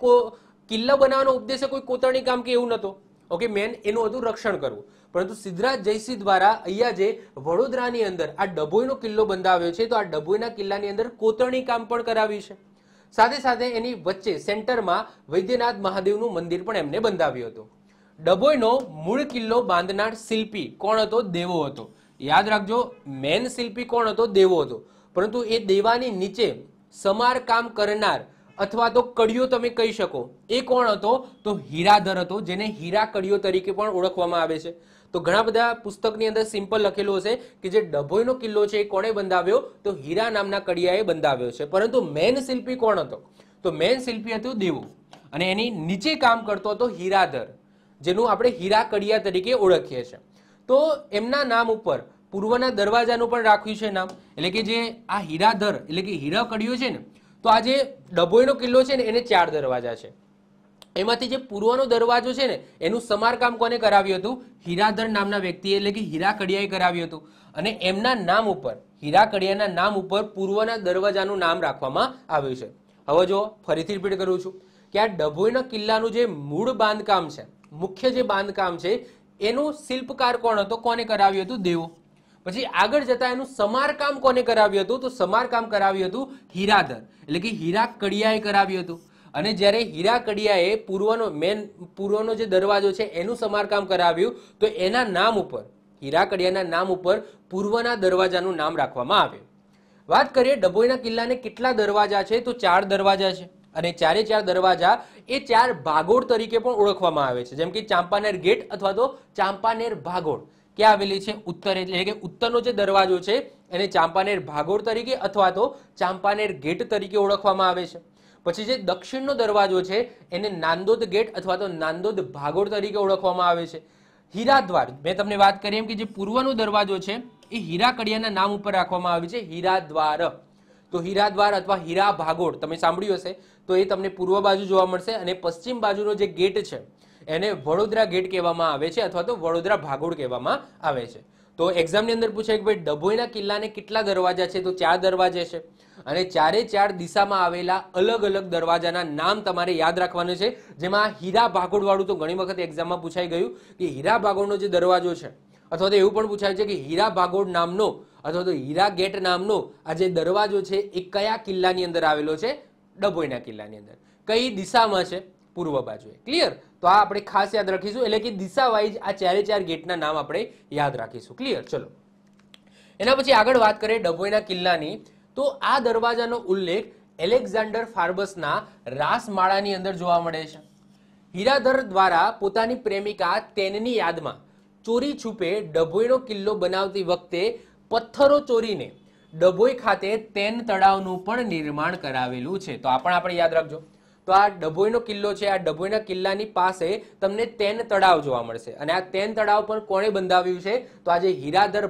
[SPEAKER 1] કિલ્લા બનાવવાનો ઉદ્દેશ્ય કોઈ કોતરણી કામ કે એવું નહોતું. ઓકે, મેન એનું હતું રક્ષણ કરવું. પરંતુ સિદ્ધરાજ જયસિંહ દ્વારા અહીંયા જે વડોદરાની અંદર આ ડભોઈનો કિલ્લો બંધાવ્યો છે, તો આ ડભોઈના કિલ્લાની અંદર કોતરણી કામ પણ કરાવ્યું છે. સાથે સાથે એની વચ્ચે સેન્ટરમાં વૈદ્યનાથ મહાદેવનું મંદિર પણ એમને બંધાવ્યું હતું. ડભોઈનો મૂળ કિલ્લો બાંધનાર શિલ્પી કોણ હતો? દેવો હતો. યાદ રાખજો, મેન શિલ્પી કોણ હતો? દેવો હતો. પરંતુ એ દેવાની નીચે સમારકામ કરનાર અથવા તો કડિયો તમે કહી શકો, એ કોણ હતો? તો હીરાધર હતો, જેને હીરા કડિયો તરીકે પણ ઓળખવામાં આવે છે. તો ઘણા બધા પુસ્તકની અંદર સિમ્પલ લખેલું હશે કે જે ડભોઈનો કિલ્લો છે એ કોણે બંધાવ્યો? તો હીરા નામના કડિયાએ બંધાવ્યો છે. પરંતુ મેન શિલ્પી કોણ હતો? તો મેન શિલ્પી હતો દેવો, અને એની નીચે કામ કરતો હતો હીરાધર, જેનું આપણે હીરા કડિયા તરીકે ઓળખીએ છીએ. તો એમના નામ ઉપર પૂર્વના દરવાજાનું પણ રાખ્યું છે નામ, એટલે કે જે આ હીરાધર એટલે કે હીરા કડિયો છે ને, તો આ જે ડભોઈનો કિલ્લો છે ને એને 4 દરવાજા છે. એમાંથી જે પૂર્વનો દરવાજો છે ને એનું સમારકામ કોને કરાવ્યું હતું? હીરાધર નામના વ્યક્તિએ એટલે કે હીરા કડિયાએ કરાવ્યું હતું. અને એમના નામ ઉપર, હીરા કડિયાના નામ ઉપર પૂર્વના દરવાજાનું નામ રાખવામાં આવ્યું છે. હવે જો ફરીથી રિપીટ કરું છું કે આ ડભોઈના કિલ્લાનું જે મૂળ બાંધકામ છે, મુખ્ય જે બાંધકામ છે, એનું શિલ્પકાર કોણ હતો? કોને કરાવ્યું હતું? દેવો. પછી આગળ જતા એનું સમારકામ કોને કરાવ્યું હતું? તો સમારકામ કરાવ્યું હતું હીરાધર એટલે કે હીરા કડિયાએ કરાવ્યું હતું. અને જ્યારે હીરા કડિયાએ પૂર્વનો જે દરવાજો છે એનું સમારકામ કરાવ્યું, તો એના નામ ઉપર, હીરા કડિયાના નામ ઉપર પૂર્વના દરવાજાનું નામ રાખવામાં આવ્યું. વાત કરીએ ડભોઈના કિલ્લાને કેટલા દરવાજા છે? તો 4 દરવાજા છે. અને 4 દરવાજા એ 4 ભાગોળ તરીકે પણ ઓળખવામાં આવે છે, જેમ કે ચાંપાનેર ગેટ અથવા તો ચાંપાનેર ભાગોળ ક્યાં આવેલી છે? ઉત્તર, એટલે કે ઉત્તરનો જે દરવાજો છે એને ચાંપાનેર ભાગોળ તરીકે અથવા તો ચાંપાનેર ગેટ તરીકે ઓળખવામાં આવે છે. પછી જે દક્ષિણનો દરવાજો છે એને નાંદોદ ગેટ અથવા તો નાંદોદ ભાગોળ તરીકે ઓળખવામાં આવે છે. હીરાદ્વાર, મેં તમને વાત કરી એમ કે જે પૂર્વનો દરવાજો છે એ હીરા કડિયાના નામ ઉપર રાખવામાં આવે છે, હીરાદ્વાર. તો હીરાદ્વાર અથવા હીરા ભાગોળ તમે સાંભળ્યું હશે, તો એ તમને પૂર્વ બાજુ જોવા મળશે. અને પશ્ચિમ બાજુનો જે ગેટ છે એને વડોદરા ગેટ કહેવામાં આવે છે અથવા તો વડોદરા ભાગોળ કહેવામાં આવે છે. તો એક્ઝામની અંદર પૂછાય કે ભાઈ ડભોઈના કિલ્લાને કેટલા દરવાજા છે? તો 4 દરવાજા છે. અને 4 દિશામાં આવેલા અલગ અલગ દરવાજાના નામ તમારે યાદ રાખવાનું છે, જેમાં હીરા ભાગોળ વાળું તો ઘણી વખત એક્ઝામમાં પૂછાઈ ગયું કે હીરા ભાગોળનો જે દરવાજો છે, અથવા તો એવું પણ પૂછાય છે કે હીરા ભાગોળ નામનો અથવા તો હીરા ગેટ નામનો આ જે દરવાજો છે એ કયા કિલ્લાની અંદર આવેલો છે? ડભોઈના કિલ્લાની અંદર. કઈ દિશામાં છે? પૂર્વ બાજુએ. ક્લિયર? તો આ આપણે ખાસ યાદ રાખીશું, એટલે કે દિશા વાઇઝ આ 4 ગેટના નામ આપણે યાદ રાખીશું. ક્લિયર? ચલો એના પછી આગળ વાત કરીએ ડભોઈના કિલ્લાની, તો આ દરવાજાનો ઉલ્લેખ એલેક્ઝાન્ડર ફાર્બસના રાસમાળાની અંદર જોવા મળે છે. હીરાધર દ્વારા પોતાની પ્રેમિકા તેનની યાદમાં ચોરી છુપે ડભોઈનો કિલ્લો બનાવતી વખતે પથ્થરો ચોરીને ડભોઈ ખાતે તેન તળાવનું પણ નિર્માણ કરાવેલું છે. તો આ પણ આપણે યાદ રાખજો. તો આ ડભોઈનો કિલ્લો છે, આ ડભોઈના કિલ્લાની પાસે તમને તેન તળાવ જોવા મળશે. અને આ તેન તળાવ પણ કોણે બંધાવ્યું છે? તો આ જે હીરાધર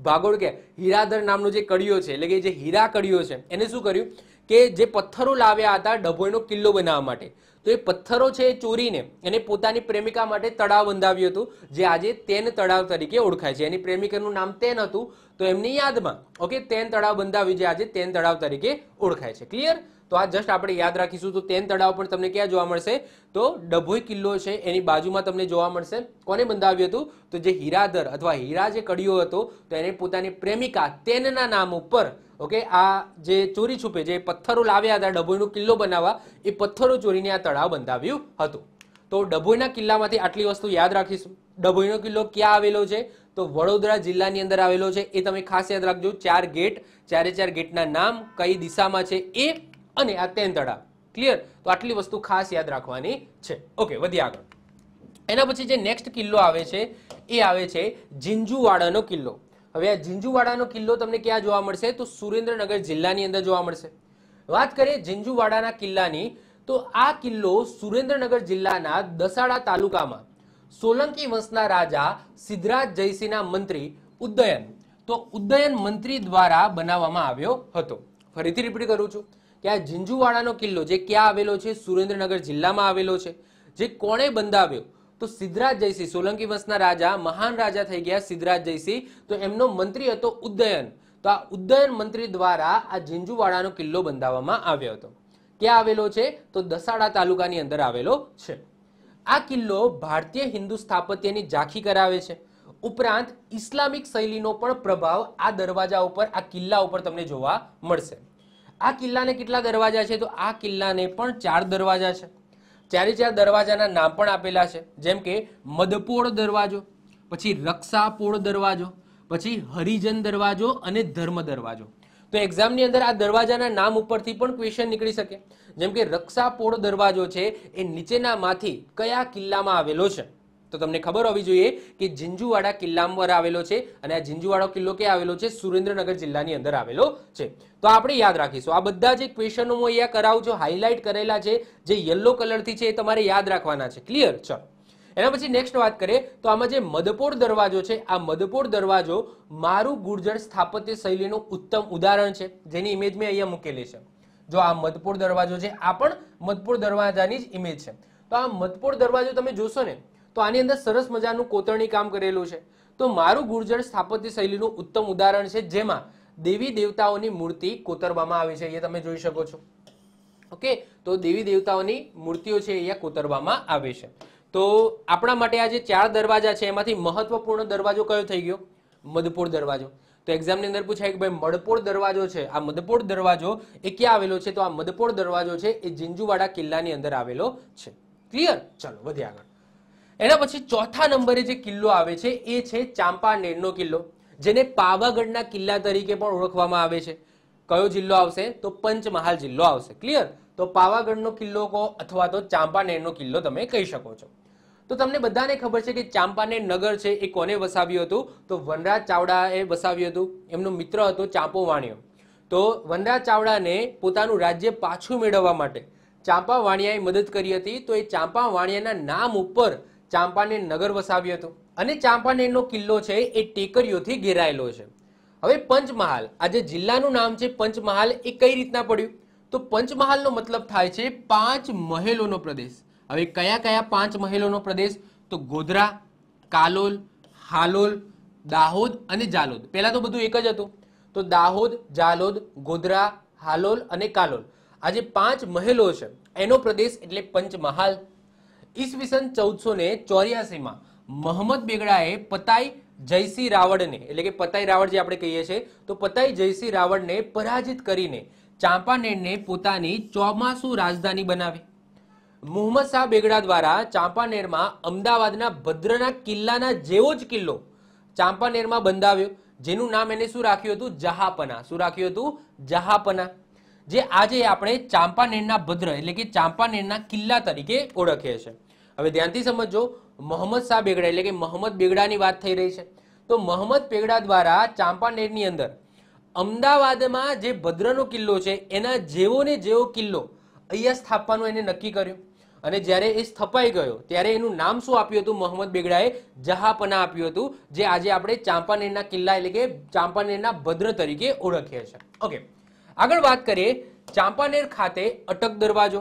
[SPEAKER 1] ભાગોળ કે હીરાધર નામનો જે કડિયો છે, એટલે કે જે હીરા કડિયો છે, એને શું કર્યું કે જે પથ્થરો લાવ્યા હતા ડભોઈનો કિલ્લો બનાવવા માટે, તો એ પથ્થરો છે એ ચોરીને એને પોતાની પ્રેમિકા માટે તળાવ બંધાવ્યું હતું, જે આજે તેન તળાવ તરીકે ઓળખાય છે. એની પ્રેમિકાનું નામ તેન હતું, તો એમની યાદમાં તેન તળાવ બંધાવ્યું, જે આજે તેન તળાવ તરીકે ઓળખાય છે. ક્લિયર? તો આ જસ્ટ આપણે યાદ રાખીશું. તો તેન તળાવ પણ તમને ક્યાં જોવા મળશે? તો ડભોઈ કિલ્લો છે એની બાજુમાં તમને જોવા મળશે. કોને બંધાવ્યું હતું? તો જે હીરાધર અથવા હીરા જે કડિયો હતો, તો એને પોતાની પ્રેમિકા તેનના નામ ઉપર આ જે ચોરી છુપે જે પથ્થરો લાવ્યા હતા ડભોઈનો કિલ્લો બનાવવા, એ પથ્થરો ચોરીને આ તળાવ બંધાવ્યું હતું. તો ડભોઈના કિલ્લામાંથી આટલી વસ્તુ યાદ રાખીશું. ડભોઈનો કિલ્લો ક્યાં આવેલો છે? તો વડોદરા જિલ્લાની અંદર આવેલો છે. એ તમે ખાસ યાદ રાખજો. 4 ગેટ, 4 ગેટના નામ, કઈ દિશામાં છે એ, અને આ તેન તળાવ. ક્લિયર? તો આટલી વસ્તુ ખાસ યાદ રાખવાની છે. ઓકે, વધીએ આગળ. એના પછી જે નેક્સ્ટ કિલ્લો આવે છે એ આવે છે ઝીંઝુવાડાનો કિલ્લો. હવે આ ઝીંઝુવાડાનો કિલ્લો તમને ક્યાં જોવા મળશે? તો સુરેન્દ્રનગર જિલ્લાની અંદર જોવા મળશે. વાત કરીએ ઝીંઝુવાડાના કિલ્લાની, તો આ કિલ્લો સુરેન્દ્રનગર જિલ્લાના દસાડા તાલુકામાં સોલંકી વંશના રાજા સિદ્ધરાજ જયસિંહના મંત્રી ઉદયન મંત્રી દ્વારા બનાવવામાં આવ્યો હતો. ફરીથી રિપીટ કરું છું કે આ ઝીંઝુવાડાનો કિલ્લો જે ક્યાં આવેલો છે? સુરેન્દ્રનગર જિલ્લામાં આવેલો છે. જે કોણે બંધાવ્યો? તો સિદ્ધરાજ જયસિંહ, સોલંકી વંશના રાજા, મહાન રાજા થઈ ગયા સિદ્ધરાજ જયસિંહ, તો એમનો મંત્રી હતો ઉદયન. તો આ ઉદયન મંત્રી દ્વારા આ ઝીંઝુવાડાનો કિલ્લો બંધાવવામાં આવ્યો હતો. ક્યાં આવેલો છે? તો દસાડા તાલુકાની અંદર આવેલો છે. આ કિલ્લો ભારતીય હિન્દુ સ્થાપત્યની ઝાંખી કરાવે છે. ઉપરાંત ઇસ્લામિક શૈલીનો પણ પ્રભાવ આ દરવાજા ઉપર, આ કિલ્લા ઉપર તમને જોવા મળશે. આ કિલ્લાને કેટલા દરવાજા છે? તો આ કિલ્લાને પણ 4 દરવાજા છે. 4 દરવાજાના નામ પણ આપેલા છે, જેમ કે મદપોળ દરવાજો, પછી રક્ષાપોળ દરવાજો, પછી હરિજન દરવાજો અને ધર્મ દરવાજો. તો એક્ઝામની અંદર આ દરવાજાના નામ ઉપરથી પણ ક્વેશ્ચન નીકળી શકે. જેમ કે રક્ષાપોળ દરવાજો છે એ નીચેનામાંથી કયા કિલ્લામાં આવેલો છે? તો તમને ખબર હોવી જોઈએ કે ઝીંઝુવાડા કિલ્લા પર આવેલો છે અને આ ઝીંઝુવાડો કિલ્લો ક્યાં આવેલો છે? સુરેન્દ્રનગર જિલ્લાની અંદર આવેલો છે. તો આપણે યાદ રાખીશું. આ બધા જે ક્વેશ્ચનો હું અહીંયા કરાવું છું, હાઇલાઇટ કરેલા છે, જે યલો કલરથી છે, એ તમારે યાદ રાખવાના છે. ક્લિયર? ચલો, એના પછી નેક્સ્ટ વાત કરીએ તો આમાં જે મધપોળ દરવાજો છે, આ મધપોળ દરવાજો મારું ગુર્જર સ્થાપત્ય શૈલીનું ઉત્તમ ઉદાહરણ છે, જેની ઇમેજ મેં અહીંયા મૂકેલી છે. જો આ મધપોળ દરવાજો છે, આ પણ મધપોળ દરવાજાની જ ઇમેજ છે. તો આ મધપોળ દરવાજો તમે જોશો ને તો આની અંદર સરસ મજાનું કોતરણી કામ કરેલું છે. તો મારું ગુર્જર સ્થાપત્ય શૈલીનું ઉત્તમ ઉદાહરણ છે, જેમાં દેવી દેવતાઓની મૂર્તિ કોતરવામાં આવી છે. અહીંયા તમે જોઈ શકો છો. ઓકે, તો દેવી દેવતાઓની મૂર્તિઓ છે અહીંયા કોતરવામાં આવે છે. તો આપણા માટે આ જે 4 દરવાજા છે એમાંથી મહત્વપૂર્ણ દરવાજો કયો થઈ ગયો? મધપોળ દરવાજો. તો એક્ઝામની અંદર પૂછાય કે ભાઈ મધપોળ દરવાજો છે, આ મધપોળ દરવાજો એ ક્યાં આવેલો છે? તો આ મધપોળ દરવાજો છે એ ઝીંઝુવાડા કિલ્લાની અંદર આવેલો છે. ક્લિયર? ચલો વધીએ આગળ. એના પછી ચોથા નંબરે જે કિલ્લો આવે છે એ છે ચાંપાનેરનો કિલ્લો, જેને પાવાગઢના કિલ્લા તરીકે પણ ઓળખવામાં આવે છે. કયો જિલ્લો આવશે? તો પંચમહાલ જિલ્લો આવશે. ક્લિયર? તો પાવાગઢનો કિલ્લો કહો અથવા તો ચાંપાનેરનો કિલ્લો તમે કહી શકો છો. તો તમને બધાને ખબર છે કે ચાંપાનેર નગર છે એ કોને વસાવ્યું હતું? તો વનરાજ ચાવડાએ વસાવ્યું હતું. એમનો મિત્ર હતો ચાંપો વાણિયો. તો વનરાજ ચાવડાને પોતાનું રાજ્ય પાછું મેળવવા માટે ચાંપા વાણિયાએ મદદ કરી હતી. તો એ ચાંપા વાણિયાના નામ ઉપર ચાંપાનેર નગર વસાવ્યું હતું. અને ચાંપાનેરનો કિલ્લો છે એ ટેકરીઓથી ઘેરાયેલો છે. હવે પંચમહાલ, આ જે જિલ્લાનું નામ છે પંચમહાલ, એ કઈ રીતના પડ્યું? તો પંચમહાલનો મતલબ થાય છે 5 મહેલોનો પ્રદેશ. હવે કયા કયા 5 મહેલોનો પ્રદેશ? તો ગોધરા, કાલોલ, હાલોલ, દાહોદ અને જાલોદ. પહેલા તો બધું એક જ હતું. તો દાહોદ, જાલોદ, ગોધરા, હાલોલ અને કાલોલ, આ જે 5 મહેલો છે એનો પ્રદેશ એટલે પંચમહાલ. ઈસવીસન 1484માં મોહમ્મદ બેગડાએ પતાઈ જયસિંહ રાવળને, એટલે કે પતાઈ રાવળ જે આપણે કહીએ છીએ, તો પતાઈ જયસિંહ રાવળને પરાજિત કરીને ચાંપાનેરને પોતાની ચોમાસુ રાજધાની બનાવી. મુહમ્મદ શાહ બેગડા દ્વારા ચાંપાનેરમાં અમદાવાદના ભદ્રના કિલ્લાના જેવો જ કિલ્લો ચાંપાનેરમાં બંધાવ્યો, જેનું નામ એને શું રાખ્યું હતું? જહાપના. શું રાખ્યું હતું? જહાપના. જે આજે આપણે ચાંપાનેરના ભદ્ર એટલે કે ચાંપાનેરના કિલ્લા તરીકે ઓળખીએ છીએ. હવે ધ્યાનથી સમજો, મોહમ્મદ શાહ બેગડા એટલે કે મોહમ્મદ બેગડાની વાત થઈ રહી છે. તો મોહમ્મદ બેગડા દ્વારા ચાંપાનેરની અંદર અમદાવાદમાં જે ભદ્રનો કિલ્લો છે એના જેવો ને જેવો કિલ્લો અહીંયા સ્થાપવાનું એને નક્કી કર્યું. અને જ્યારે એ સ્થપાઈ ગયો ત્યારે એનું નામ શું આપ્યું હતું? મોહમ્મદ બેગડાએ જહાપના આપ્યું હતું, જે આજે આપણે ચાંપાનેરના કિલ્લા એટલે કે ચાંપાનેરના ભદ્ર તરીકે ઓળખીએ છીએ. ઓકે, આગળ વાત કરીએ. ચાંપાનેર ખાતે અટક દરવાજો,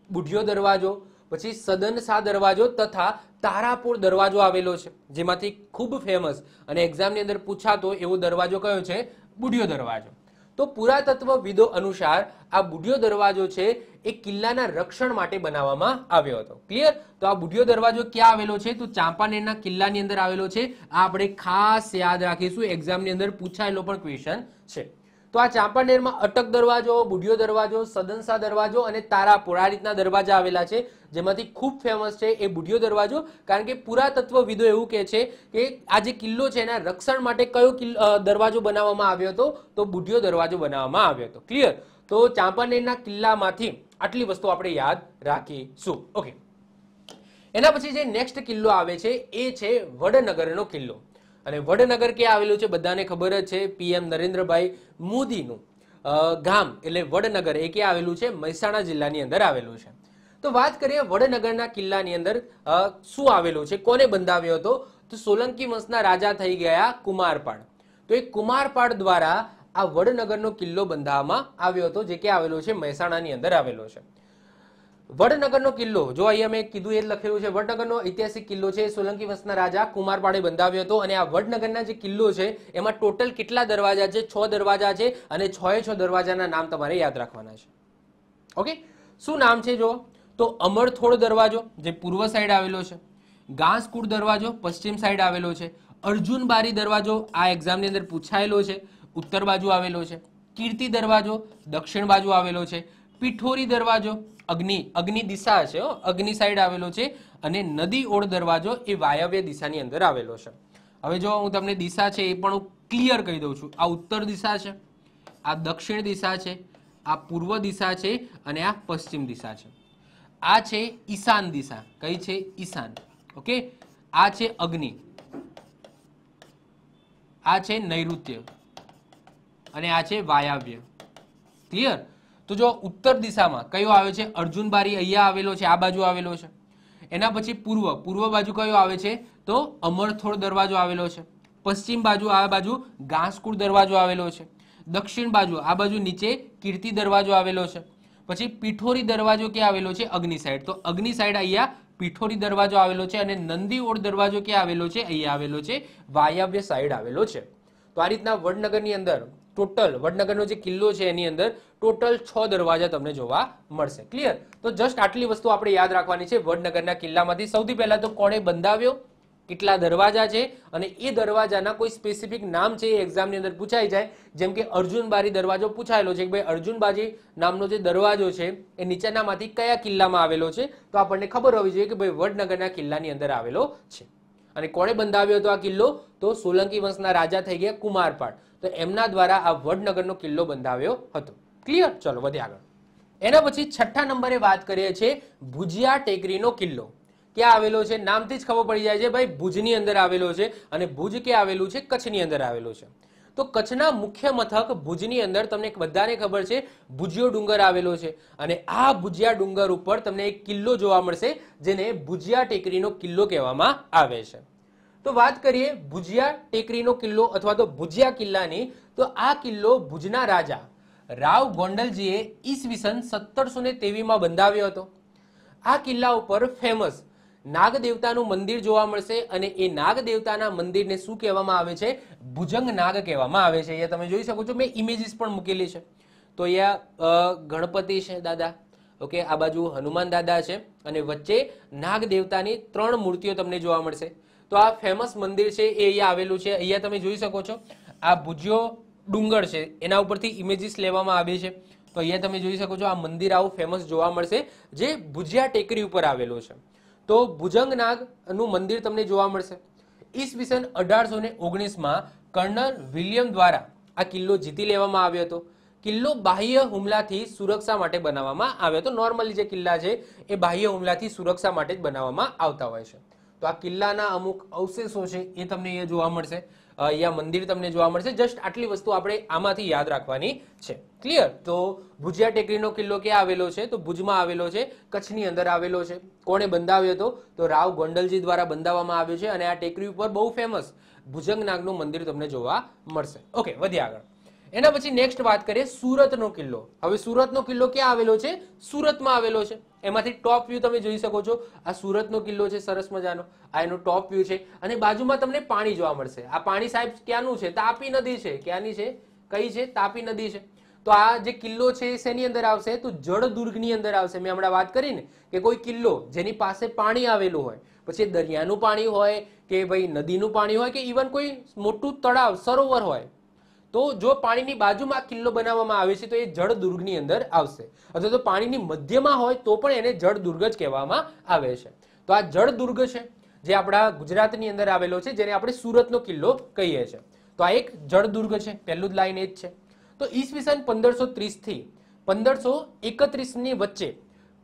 [SPEAKER 1] બુઢિયો દરવાજો, પછી સદનશા દરવાજો તથા તારાપુર દરવાજો આવેલો છે, જેમાંથી ખૂબ ફેમસ અને એક્ઝામની અંદર પૂછાતો એવો દરવાજો કયો છે? બુઢિયો દરવાજો. તો પુરાતત્વવિદો અનુસાર આ બુઢિયો દરવાજો છે એ કિલ્લાના રક્ષણ માટે બનાવવામાં આવ્યો હતો. ક્લિયર? તો આ બુઢિયો દરવાજો ક્યાં આવેલો છે? તો ચાંપાનેરના કિલ્લાની અંદર આવેલો છે. આ આપણે ખાસ યાદ રાખીશું, એક્ઝામની અંદર પૂછાયેલો પણ ક્વેશ્ચન છે. તો આ ચાંપાનેરમાં અટક દરવાજો, બુઢિયો દરવાજો, સદનશા દરવાજો અને તારાપુર, આ રીતના દરવાજા આવેલા છે, જેમાંથી ખૂબ ફેમસ છે એ બુઢિયો દરવાજો. કારણ કે પુરાતત્વવિદો એવું કહે છે કે આ જે કિલ્લો છે એના રક્ષણ માટે કયો દરવાજો બનાવવામાં આવ્યો હતો? તો બુઢિયો દરવાજો બનાવવામાં આવ્યો હતો. ક્લિયર? તો ચાંપાનેરના કિલ્લામાંથી આટલી વસ્તુ આપણે યાદ રાખીશું. ઓકે, એના પછી જે નેક્સ્ટ કિલ્લો આવે છે એ છે વડનગરનો કિલ્લો. અને વડનગર ક્યાં આવેલું છે? બધાને ખબર જ છે, PM નરેન્દ્રભાઈ મોદીનું ગામ એટલે વડનગર એ ક્યાં આવેલું છે? મહેસાણા જિલ્લાની અંદર આવેલું છે. તો વાત કરીએ વડનગરના કિલ્લાની અંદર શું આવેલું છે, કોને બંધાવ્યો હતો? તો સોલંકી વંશના રાજા થઈ ગયા કુમારપાળ. તો એ કુમારપાળ દ્વારા આ વડનગરનો કિલ્લો બંધાવવામાં આવ્યો હતો, જે ક્યાં આવેલો છે? મહેસાણાની અંદર આવેલો છે. વડનગરનો કિલ્લો જો અહીંયા મેં કીધું એ લખેલું છે, વડનગરનો ઐતિહાસિક કિલ્લો છે, સોલંકી વંશના રાજા કુમારપાળે બંધાવ્યો હતો. અને આ વડનગરના જે કિલ્લો છે એમાં ટોટલ કેટલા દરવાજા છે? 6 દરવાજા છે અને 6 દરવાજાના નામ તમારે યાદ રાખવાના છે. ઓકે, શું નામ છે? જો તો અમરથોડ દરવાજો જે પૂર્વ સાઈડ આવેલો છે, ઘાસકૂડ દરવાજો પશ્ચિમ સાઈડ આવેલો છે, અર્જુન બારી દરવાજો આ એક્ઝામની અંદર પૂછાયેલો છે, ઉત્તર બાજુ આવેલો છે, કીર્તિ દરવાજો દક્ષિણ બાજુ આવેલો છે, પીઠોરી દરવાજો અગ્નિ દિશા છે, અગ્નિ સાઈડ આવેલો છે, અને નદી ઓળ દરવાજો એ વાયવ્ય દિશાની અંદર આવેલો છે. હવે જો હું તમને દિશા છે એ પણ ક્લિયર કહી દઉં છું. આ ઉત્તર દિશા છે, આ દક્ષિણ દિશા છે, આ પૂર્વ દિશા છે અને આ પશ્ચિમ દિશા છે. આ છે ઈશાન દિશા. કઈ છે? ઈશાન. ઓકે, આ છે અગ્નિ, આ છે નૈઋત્ય અને આ છે વાયવ્ય. ક્લિયર? તો જો ઉત્તર દિશામાં કયો આવે છે? અર્જુન બારી અહીંયા આવેલો છે, આ બાજુ આવેલો છે. એના પછી પૂર્વ બાજુ કયો આવે છે? તો અમરથોળ દરવાજો આવેલો છે. પશ્ચિમ બાજુ આ બાજુ ઘાસકુળ દરવાજો આવેલો છે. દક્ષિણ બાજુ આ બાજુ નીચે કીર્તિ દરવાજો આવેલો છે. પછી પીઠોરી દરવાજો ક્યાં આવેલો છે? અગ્નિ સાઈડ. તો અગ્નિ સાઈડ અહીંયા પીઠોરી દરવાજો આવેલો છે અને નંદીઓડ દરવાજો ક્યાં આવેલો છે? અહીંયા આવેલો છે, વાયવ્ય સાઈડ આવેલો છે. તો આ રીતના વડનગરની અંદર ટોટલ વડનગરનો જે કિલ્લો છે એની અંદર ટોટલ 6 દરવાજા તમને જોવા મળશે. ક્લિયર? તો જસ્ટ આટલી વસ્તુ આપણે યાદ રાખવાની છે વડનગરના કિલ્લામાંથી. સૌથી પહેલા તો કોણે બંધાવ્યો, કેટલા દરવાજા છે અને એ દરવાજાના કોઈ સ્પેસિફિક નામ છે એ એક્ઝામની અંદર પૂછાઈ જાય. જેમ કે અર્જુન બારી દરવાજો પૂછાયેલો છે કે ભાઈ અર્જુન બાજી નામનો જે દરવાજો છે એ નીચેનામાંથી કયા કિલ્લામાં આવેલો છે? તો આપણને ખબર હોવી જોઈએ કે ભાઈ વડનગરના કિલ્લાની અંદર આવેલો છે. અને કોણે બંધાવ્યો હતો આ કિલ્લો? તો સોલંકી વંશના રાજા થઈ ગયા કુમારપાળ. તો એમના દ્વારા આ વડનગરનો કિલ્લો બંધાવ્યો હતો. ક્લિયર? ચલો વધીએ આગળ. એના પછી 6થા નંબરે વાત કરીએ છીએ ભુજિયા ટેકરીનો કિલ્લો. ક્યાં આવેલો છે? નામથી જ ખબર પડી જાય છે ભાઈ ભુજની અંદર આવેલો છે. અને ભુજ ક્યાં આવેલું છે? કચ્છની અંદર આવેલું છે. તો કચ્છના મુખ્ય મથક ભુજની અંદર તમને બધાને ખબર છે ભુજિયો ડુંગર આવેલો છે. અને આ ભુજિયા ડુંગર ઉપર તમને એક કિલ્લો જોવા મળશે જેને ભુજિયા ટેકરીનો કિલ્લો કહેવામાં આવે છે. તો વાત કરીએ ભુજિયા ટેકરીનો કિલ્લો અથવા તો ભુજિયા કિલ્લાની, તો આ કિલ્લો ભુજના રાજા રાવ ગોંડલજીએ ઈસવીસન 1723માં બંધાવ્યો હતો. આ કિલ્લા ઉપર ફેમસ નાગ દેવતાનું મંદિર જોવા મળશે અને એ નાગ દેવતાના મંદિરને શું કહેવામાં આવે છે? ભુજંગ નાગ કહેવામાં આવે છે. અહીંયા તમે જોઈ શકો છો, મેં ઇમેજીસ પણ મૂકેલી છે. તો અહીંયા ગણપતિ છે દાદા, ઓકે, આ બાજુ હનુમાન દાદા છે અને વચ્ચે નાગ દેવતાની 3 મૂર્તિઓ તમને જોવા મળશે. તો આ ફેમસ મંદિર છે એ અહીંયા આવેલું છે. અહીંયા તમે જોઈ શકો છો આ ભુજિયો ડુંગર છે એના ઉપરથી ઇમેજીસ લેવામાં આવી છે. તો અહીંયા તમે જોઈ શકો છો આ મંદિર આવું ફેમસ જોવા મળશે જે ભુજિયા ટેકરી ઉપર આવેલું છે. તો ભુજંગ નાગનું મંદિર તમને જોવા મળશે. ઈસવીસન 1819માં કર્નલ વિલિયમ દ્વારા આ કિલ્લો જીતી લેવામાં આવ્યો હતો. કિલ્લો બાહ્ય હુમલાથી સુરક્ષા માટે બનાવવામાં આવ્યો હતો. નોર્મલી જે કિલ્લા છે એ બાહ્ય હુમલાથી સુરક્ષા માટે જ બનાવવામાં આવતા હોય છે. તો આ કિલ્લાના અમુક અવશેષો છે એ તમને અહીંયા જોવા મળશે. અહીંયા મંદિર તમને જોવા મળશે. જસ્ટ આટલી વસ્તુ આપણે આમાંથી યાદ રાખવાની છે. ક્લિયર? તો ભુજિયા ટેકરીનો કિલ્લો ક્યાં આવેલો છે? તો ભુજમાં આવેલો છે, કચ્છની અંદર આવેલો છે. કોણે બંધાવ્યો હતો? તો રાવ ગોંડલજી દ્વારા બંધાવવામાં આવ્યો છે. અને આ ટેકરી ઉપર બહુ ફેમસ ભુજંગ નાગનું મંદિર તમને જોવા મળશે. ઓકે, વધીએ આગળ. એના પછી નેક્સ્ટ વાત કરીએ સુરતનો કિલ્લો. હવે સુરતનો કિલ્લો ક્યાં આવેલો છે? સુરતમાં આવેલો છે. એમાંથી ટોપ વ્યૂ તમે જોઈ શકો છો. આ સુરતનો કિલ્લો છે, સરસ મજાનો. આ એનો ટોપ વ્યૂ છે અને બાજુમાં તમને પાણી જોવા મળશે. આ પાણી સાહેબ ક્યાંનું છે? તાપી નદી છે. ક્યાંની છે? કઈ છે? તાપી નદી છે. તો આ જે કિલ્લો છે શેની અંદર આવશે? તો જળદુર્ગની અંદર આવશે. મેં હમણાં વાત કરી ને કે કોઈ કિલ્લો જેની પાસે પાણી આવેલું હોય, પછી દરિયાનું પાણી હોય કે ભાઈ નદીનું પાણી હોય કે ઇવન કોઈ મોટું તળાવ સરોવર હોય, તો જો પાણીની બાજુમાં કિલ્લો બનાવવામાં આવે છે તો એ જળદુર્ગની અંદર આવશે. અથવા તો પાણીની મધ્યમાં હોય તો પણ એને જળદુર્ગ જ કહેવામાં આવે છે. તો આ જળદુર્ગ છે જે આપણા ગુજરાતની અંદર આવેલો છે, જેને આપણે સુરતનો કિલ્લો કહીએ છીએ. તો આ એક જળદુર્ગ છે. પહેલું જ લાઈન એ જ છે. તો ઈસવીસન 1530 થી 1531 ની વચ્ચે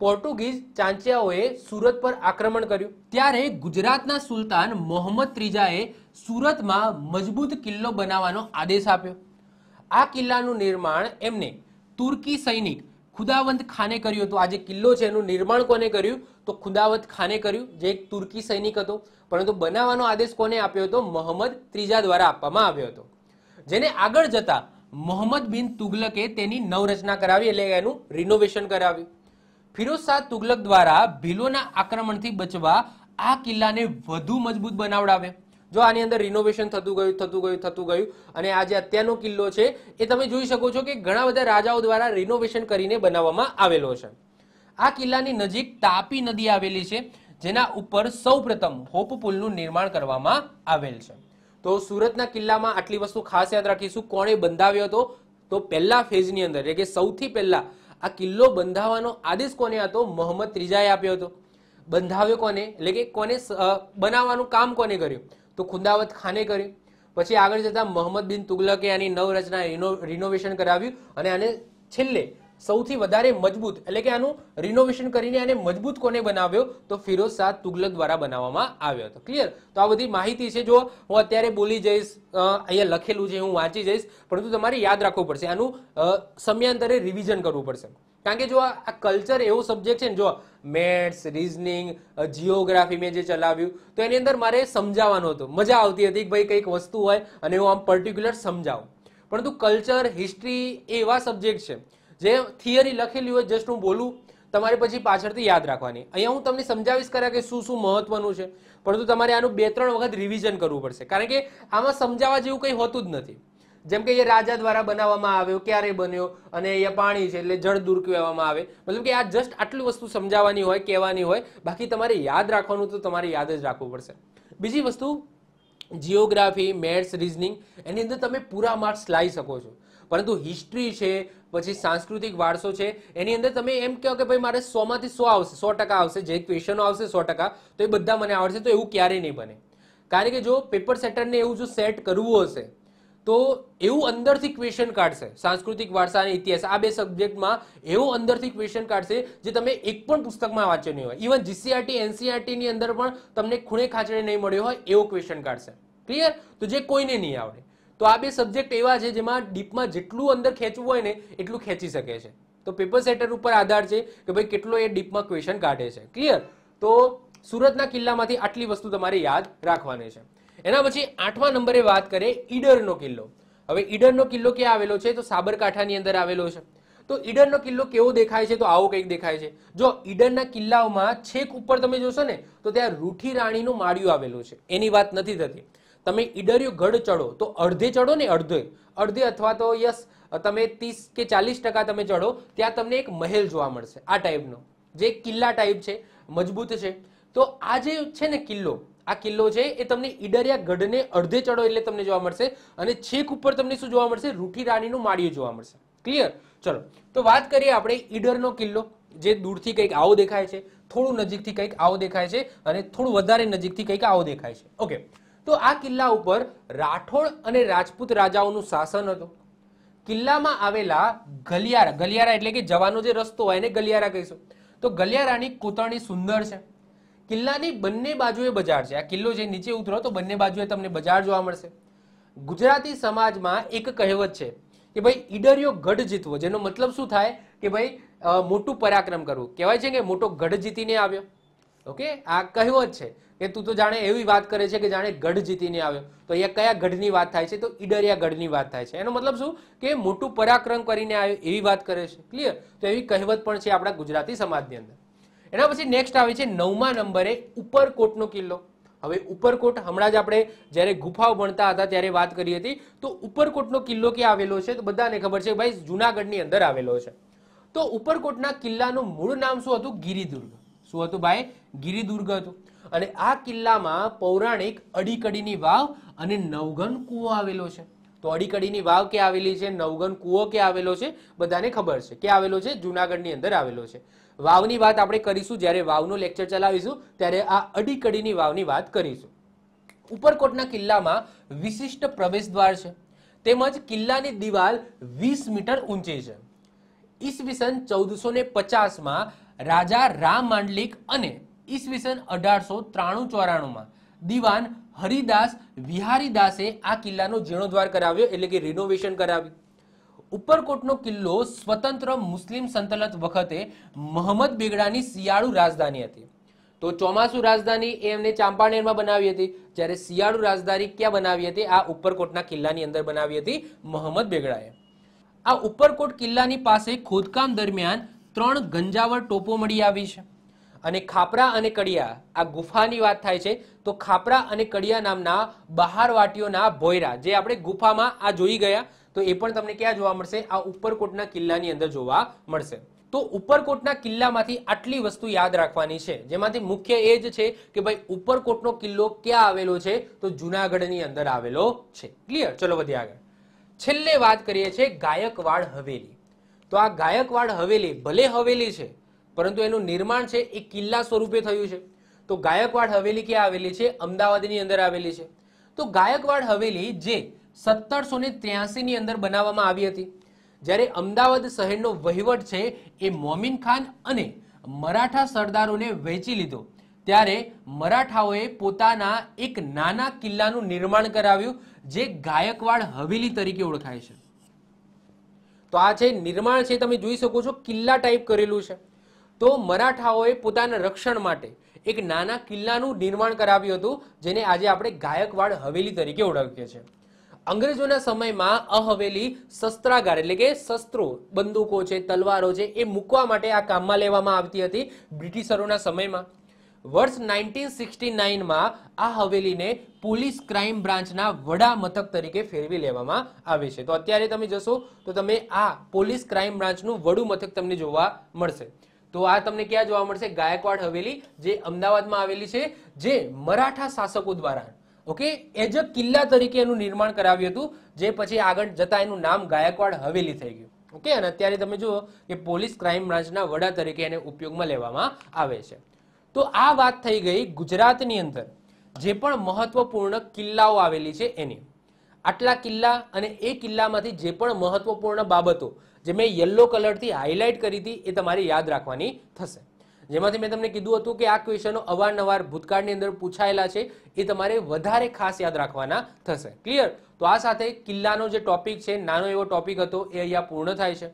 [SPEAKER 1] પોર્ટુગીઝ ચાંચિયાઓએ સુરત પર આક્રમણ કર્યું. ત્યારે ગુજરાતના સુલતાન મોહમ્મદ ત્રીજાએ સુરતમાં મજબૂત કિલ્લો બનાવવાનો આદેશ આપ્યો. આ કિલ્લાનું નિર્માણ એમને તુર્કી સૈનિક ખુદાવંત ખાને કર્યું હતું. આ જે કિલ્લો છે એનું નિર્માણ કોને કર્યું? તો ખુદાવંત ખાને કર્યું, જે એક તુર્કી સૈનિક હતો. પરંતુ બનાવવાનો આદેશ કોને આપ્યો હતો? મોહમ્મદ ત્રીજા દ્વારા આપવામાં આવ્યો હતો, જેને આગળ જતા મોહમ્મદ બિન તુગલકે તેની નવરચના કરાવી, એટલે એનું રિનોવેશન કરાવ્યું. ફિરોઝ શાહ તુગલક દ્વારા ભીલોના આક્રમણથી બચવા આ કિલ્લાને વધુ મજબૂત બનાવડાવ્યો. જો આની અંદર રિનોવેશન થતું ગયું અને આ જે અત્યારનો કિલ્લો છે એ તમે જોઈ શકો છો કે ઘણા બધા રાજાઓ દ્વારા રિનોવેશન કરીને બનાવવામાં આવેલો છે. આ કિલ્લાની નજીક તાપી નદી આવેલી છે, જેના ઉપર સૌપ્રથમ હોપ પુલનું નિર્માણ કરવામાં આવેલ છે. તો સુરતના કિલ્લામાં આટલી વસ્તુ ખાસ યાદ રાખીશું. કોણે બંધાવ્યો હતો? તો પહેલા ફેઝની અંદર, એટલે કે સૌથી પહેલા આ કિલ્લો બંધાવવાનો આદેશ કોને હતો? મોહમ્મદ ત્રીજાએ આપ્યો હતો. બંધાવ્યો કોને? એટલે કે કોને બનાવવાનું કામ કોને કર્યું? તો ખુદાવત ખાને કર્યું. પછી આગળ જતા મોહમ્મદ બિન તુગલકે આની નવરચના રિનોવેશન કરાવ્યું અને આને છેલ્લે સૌથી વધારે મજબૂત એટલે કે આનું રિનોવેશન કરીને આને મજબૂત કોને બનાવ્યો તો ફિરોઝ શાહ તુગલક દ્વારા બનાવવામાં આવ્યો હતો. ક્લિયર? તો આ બધી માહિતી છે. જો હું અત્યારે બોલી જઈશ, અહીંયા લખેલું છે, હું વાંચી જઈશ, પરંતુ તમારે યાદ રાખવું પડશે. આનું સમયાંતરે રિવિઝન કરવું પડશે. કારણ કે જો આ કલ્ચર એવો સબ્જેક્ટ છે ને, જો મેથ્સ, રીઝનિંગ, જીઓગ્રાફી મેં જે ચલાવ્યું તો એની અંદર મારે સમજાવવાનું હતું. મજા આવતી હતી કે ભાઈ કંઈક વસ્તુ હોય અને હું આમ પર્ટિક્યુલર સમજાવું. પરંતુ કલ્ચર, હિસ્ટ્રી એ એવા સબ્જેક્ટ છે જે થિયરી લખેલી હોય, જસ્ટ હું બોલું, તમારે પછી પાછળથી યાદ રાખવાની. અહીંયા હું તમને સમજાવીશ કર્યા કે શું શું મહત્વનું છે, પરંતુ તમારે આનું 2-3 વખત રિવિઝન કરવું પડશે. કારણ કે આમાં સમજાવવા જેવું કંઈ હોતું જ નથી. જેમ કે એ રાજા દ્વારા બનાવવામાં આવ્યો, ક્યારે બન્યો, અને અહીંયા પાણી છે એટલે જળ દૂર કહેવામાં આવે. મતલબ કે આ જસ્ટ આટલી વસ્તુ સમજાવવાની હોય, કહેવાની હોય, બાકી તમારે યાદ રાખવાનું તો તમારે યાદ જ રાખવું પડશે. બીજી વસ્તુ, જીઓગ્રાફી, મેથ્સ, રીઝનિંગ એની અંદર તમે પૂરા માર્ક્સ લાવી શકો છો. પરંતુ હિસ્ટ્રી છે, પછી સાંસ્કૃતિક વારસો છે, એની અંદર તમે એમ કહો કે ભાઈ મારે 100 માંથી 100 આવશે, 100% આવશે, જે ક્વેશ્ચનો આવશે 100%, તો એ બધા મને આવડશે, તો એવું ક્યારેય નહીં બને. કારણ કે જો પેપર સેટરને એવું જો સેટ કરવું હશે તો એવું અંદરથી ક્વેશ્ચન કાઢશે. સાંસ્કૃતિક વારસા અને ઇતિહાસ આ બે સબ્જેક્ટમાં એવું અંદરથી ક્વેશ્ચન કાઢશે જે તમે એક પણ પુસ્તકમાં વાંચ્યો નહીં હોય. ઇવન જીસીઆરટી, એનસીઆરટી ની અંદર પણ તમને ખૂણે ખાંચડે નહીં મળ્યો હોય એવો ક્વેશ્ચન કાઢશે. ક્લિયર? તો જે કોઈને નહીં આવડે. તો આ બે સબ્જેક્ટ એવા છે જેમાં ડીપમાં જેટલું અંદર ખેંચવું હોય ને એટલું ખેંચી શકે છે. તો પેપર સેટર ઉપર આધાર છે કે ભાઈ કેટલો એ ડીપમાં ક્વેશ્ચન કાઢે છે. ક્લિયર? તો સુરતના કિલ્લામાંથી આટલી વસ્તુ તમારે યાદ રાખવાની છે. એના પછી 8મા નંબરે વાત કરીએ ઈડરનો કિલ્લો. હવે ઈડરનો કિલ્લો ક્યાં આવેલો છે? તો સાબરકાંઠાની અંદર આવેલો છે. તો ઈડરનો કિલ્લો કેવો દેખાય છે? તો આવો કંઈક દેખાય છે. જો ઈડરના કિલ્લાઓમાં છેક ઉપર તમે જોશો ને તો ત્યાં રૂઠી રાણીનું માળિયું આવેલું છે. એની વાત નથી થતી. તમે ઈડરિયો ગઢ ચડો તો અડધે ચડો ને, અડધે અથવા તો યસ તમે 30 કે 40% તમે ચડો, ત્યાં તમને એક મહેલ જોવા મળશે આ ટાઈપનો, જે કિલ્લા ટાઈપ છે, મજબૂત છે. તો આ જે છે ને કિલ્લો, આ કિલ્લો છે એ તમને ઈડરિયા ગઢને અડધે ચડો એટલે તમને જોવા મળશે, અને છેક ઉપર તમને શું જોવા મળશે? રૂઠી રાણીનું માળિયું જોવા મળશે. ક્લિયર? ચલો તો વાત કરીએ આપણે ઈડરનો કિલ્લો, જે દૂરથી કંઈક આવો દેખાય છે, થોડું નજીકથી કંઈક આવો દેખાય છે, અને થોડું વધારે નજીકથી કંઈક આવો દેખાય છે. ઓકે, તો આ કિલ્લા ઉપર રાઠોડ અને રાજપૂત રાજાઓનું શાસન હતું. કિલ્લામાં આવેલા ગલિયારા, ગલિયારા એટલે કે જવાનો જે રસ્તો હોય એને ગલિયારા કહીશું. તો ગલિયારાની કોતરણી સુંદર છે. કિલ્લાની બંને બાજુએ બજાર છે. આ કિલ્લો જે નીચે ઉતરો તો બંને બાજુએ તમને બજાર જોવા મળશે. ગુજરાતી સમાજમાં એક કહેવત છે કે ભાઈ ઈડરિયો ગઢ જીતવો, જેનો મતલબ શું થાય કે ભાઈ મોટું પરાક્રમ કરવું. કહેવાય છે કે મોટો ગઢ જીતીને આવ્યો. ઓકે, આ કહેવત છે કે તું તો જાણે એવી વાત કરે છે કે જાણે ગઢ જીતીને આવ્યો. તો અહીંયા કયા ગઢની વાત થાય છે? તો ઈડરિયા ગઢની વાત થાય છે. એનો મતલબ શું કે મોટું પરાક્રમ કરીને આવ્યો એવી વાત કરે છે. ક્લિયર? તો એવી કહેવત પણ છે આપણા ગુજરાતી સમાજની અંદર. એના પછી નેક્સ્ટ આવે છે 9મા નંબરે ઉપરકોટનો કિલ્લો. હવે ઉપરકોટ હમણાં જ આપણે જ્યારે ગુફાઓ ભણતા હતા ત્યારે વાત કરી હતી. તો ઉપરકોટનો કિલ્લો ક્યાં આવેલો છે? તો બધાને ખબર છે ભાઈ જુનાગઢની અંદર આવેલો છે. તો ઉપરકોટના કિલ્લાનું મૂળ નામ શું હતું? ગિરિદુર્ગ. શું હતું ભાઈ? ગિરિદુર્ગ હતું. અને આ કિલ્લામાં પૌરાણિક અડીકડીની વાવ અને નવઘન કૂવો આવેલો છે. તો અડીકડીની વાવ ક્યાં આવેલી છે? નવઘન કૂવો ક્યાં આવેલો છે? બધાને ખબર છે. ક્યાં આવેલો છે? જુનાગઢની અંદર આવેલો છે. વાવની વાત આપણે કરીશું જ્યારે વાવનો લેક્ચર ચલાવીશું ત્યારે આ અડીકડીની વાવની વાત કરીશું. ઉપરકોટના કિલ્લામાં વિશિષ્ટ પ્રવેશદ્વાર છે, તેમજ કિલ્લાની દિવાલ 20 મીટર ઊંચી છે. ઈસવીસન 1450માં રાજા રામ માંડલિક અને ઈસવીસન 1893-94માં દિવાન હરિદાસ વિહારીદાસે આ કિલ્લાનો જીર્ણોદ્ધાર કરાવ્યો, એટલે કે રિનોવેશન કરાવ્યું. ઉપરકોટનો કિલ્લો સ્વતંત્ર મુસ્લિમ સલ્તનત વખતે મોહમ્મદ બેગડાની શિયાળુ રાજધાની હતી. તો ચોમાસુ રાજધાની એ એમને ચાંપાનેરમાં બનાવી હતી, જ્યારે શિયાળુ રાજધાની ક્યાં બનાવી હતી? આ ઉપરકોટના કિલ્લાની અંદર બનાવી હતી મોહમ્મદ બેગડાએ. આ ઉપરકોટ કિલ્લાની પાસે ખોદકામ દરમિયાન 3 ગંજાવર ટોપો મળી આવી છે. અને ખાપરા અને કડિયા, આ ગુફાની વાત થાય છે તો ખાપરા અને કડિયા નામના બહારવાટીઓના ભોયરા જે આપણે ગુફામાં આ જોઈ ગયા, તો એ પણ તમને ક્યાં જોવા મળશે? આ ઉપરકોટના કિલ્લાની અંદર જોવા મળશે. તો ઉપરકોટના કિલ્લામાંથી આટલી વસ્તુ યાદ રાખવાની છે, જેમાંથી મુખ્ય એ જ છે કે ભાઈ ઉપરકોટનો કિલ્લો ક્યાં આવેલો છે? તો જુનાગઢની અંદર આવેલો છે. ક્લિયર? ચલો વધીએ આગળ. છેલ્લે વાત કરીએ છીએ ગાયકવાડ હવેલી. તો આ ગાયકવાડ હવેલી ભલે હવેલી છે પરંતુ એનું નિર્માણ છે એ કિલ્લા સ્વરૂપે થયું છે. તો ગાયકવાડ હવેલી ક્યાં આવેલી છે? અમદાવાદની અંદર આવેલી છે. તો ગાયકવાડ હવેલી જે 1783 ની અંદર બનાવવામાં આવી હતી, જ્યારે અમદાવાદ શહેરનો વહીવટ છે એ મોમીન ખાન અને મરાઠા સરદારોને વહેંચી લીધો, ત્યારે મરાઠાઓએ પોતાના એક નાના કિલ્લાનું નિર્માણ કરાવ્યું જે ગાયકવાડ હવેલી તરીકે ઓળખાય છે. તો આ છે નિર્માણ છે, તમે જોઈ શકો છો કિલ્લા ટાઈપ કરેલું છે. તો મરાઠાઓએ પોતાના રક્ષણ માટે એક નાના કિલ્લાનું નિર્માણ કરાવ્યું હતું, જેને આજે આપણે ગાયકવાડ હવેલી તરીકે ઓળખીએ છીએ. અંગ્રેજોના સમયમાં આ હવેલી શસ્ત્રાગાર એટલે કે શસ્ત્રો, બંદૂકો છે, તલવારો છે એ મૂકવા માટે આ કામમાં લેવામાં આવતી હતી બ્રિટિશરોના સમયમાં. વર્ષ 1969માં આ હવેલીને પોલીસ ક્રાઇમ બ્રાન્ચના વડા મથક તરીકે ફેરવી લેવામાં આવે છે. તો અત્યારે તમે જશો તો તમે આ પોલીસ ક્રાઇમ બ્રાન્ચનું વડું મથક તમને જોવા મળશે. તો આ તમને ક્યાં જોવા મળશે? ગાયકવાડ હવેલી જે અમદાવાદમાં આવેલી છે, જે મરાઠા શાસકો દ્વારા ઓકે એજ અ કિલ્લા તરીકે એનું નિર્માણ કરાવ્યું હતું, જે પછી આગળ જતા એનું નામ ગાયકવાડ હવેલી થઈ ગયું. ઓકે, અને અત્યારે તમે જુઓ કે પોલીસ ક્રાઇમ બ્રાન્ચના વડા તરીકે એને ઉપયોગમાં લેવામાં આવે છે. તો આ વાત થઈ ગઈ ગુજરાતની અંદર જે પણ મહત્વપૂર્ણ કિલ્લાઓ આવેલી છે એની. આટલા કિલ્લા અને એ કિલ્લામાંથી જે પણ મહત્વપૂર્ણ બાબતો જે મેં યલો કલરથી હાઇલાઇટ કરી હતી એ તમારે યાદ રાખવાની થશે. જેમાંથી મેં તમને કીધું હતું કે આ ક્વેશ્ચનો અવારનવાર ભૂતકાળની અંદર પૂછાયેલા છે, એ તમારે વધારે ખાસ યાદ રાખવાના થશે. ક્લિયર? તો આ સાથે કિલ્લાનો જે ટોપિક છે, નાનો એવો ટોપિક હતો, એ અહીંયા પૂર્ણ થાય છે.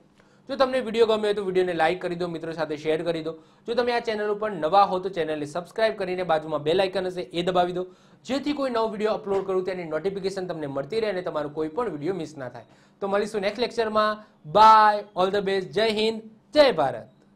[SPEAKER 1] જો તમને વિડીયો ગમ્યો હોય તો વિડીયોને લાઇક કરી દો, મિત્રો સાથે શેર કરી દો. જો તમે આ ચેનલ ઉપર નવા હો તો ચેનલને સબસ્ક્રાઇબ કરીને બાજુમાં બેલ આઇકન હશે એ દબાવી દો, જેથી કોઈ નવો વિડીયો અપલોડ કરું તેની નોટિફિકેશન તમને મળતી રહે અને તમારો કોઈ પણ વિડીયો મિસ ના થાય. તો મળીશું નેક્સ્ટ લેક્ચરમાં. બાય, ઓલ ધ બેસ્ટ, જય હિન્દ, જય ભારત.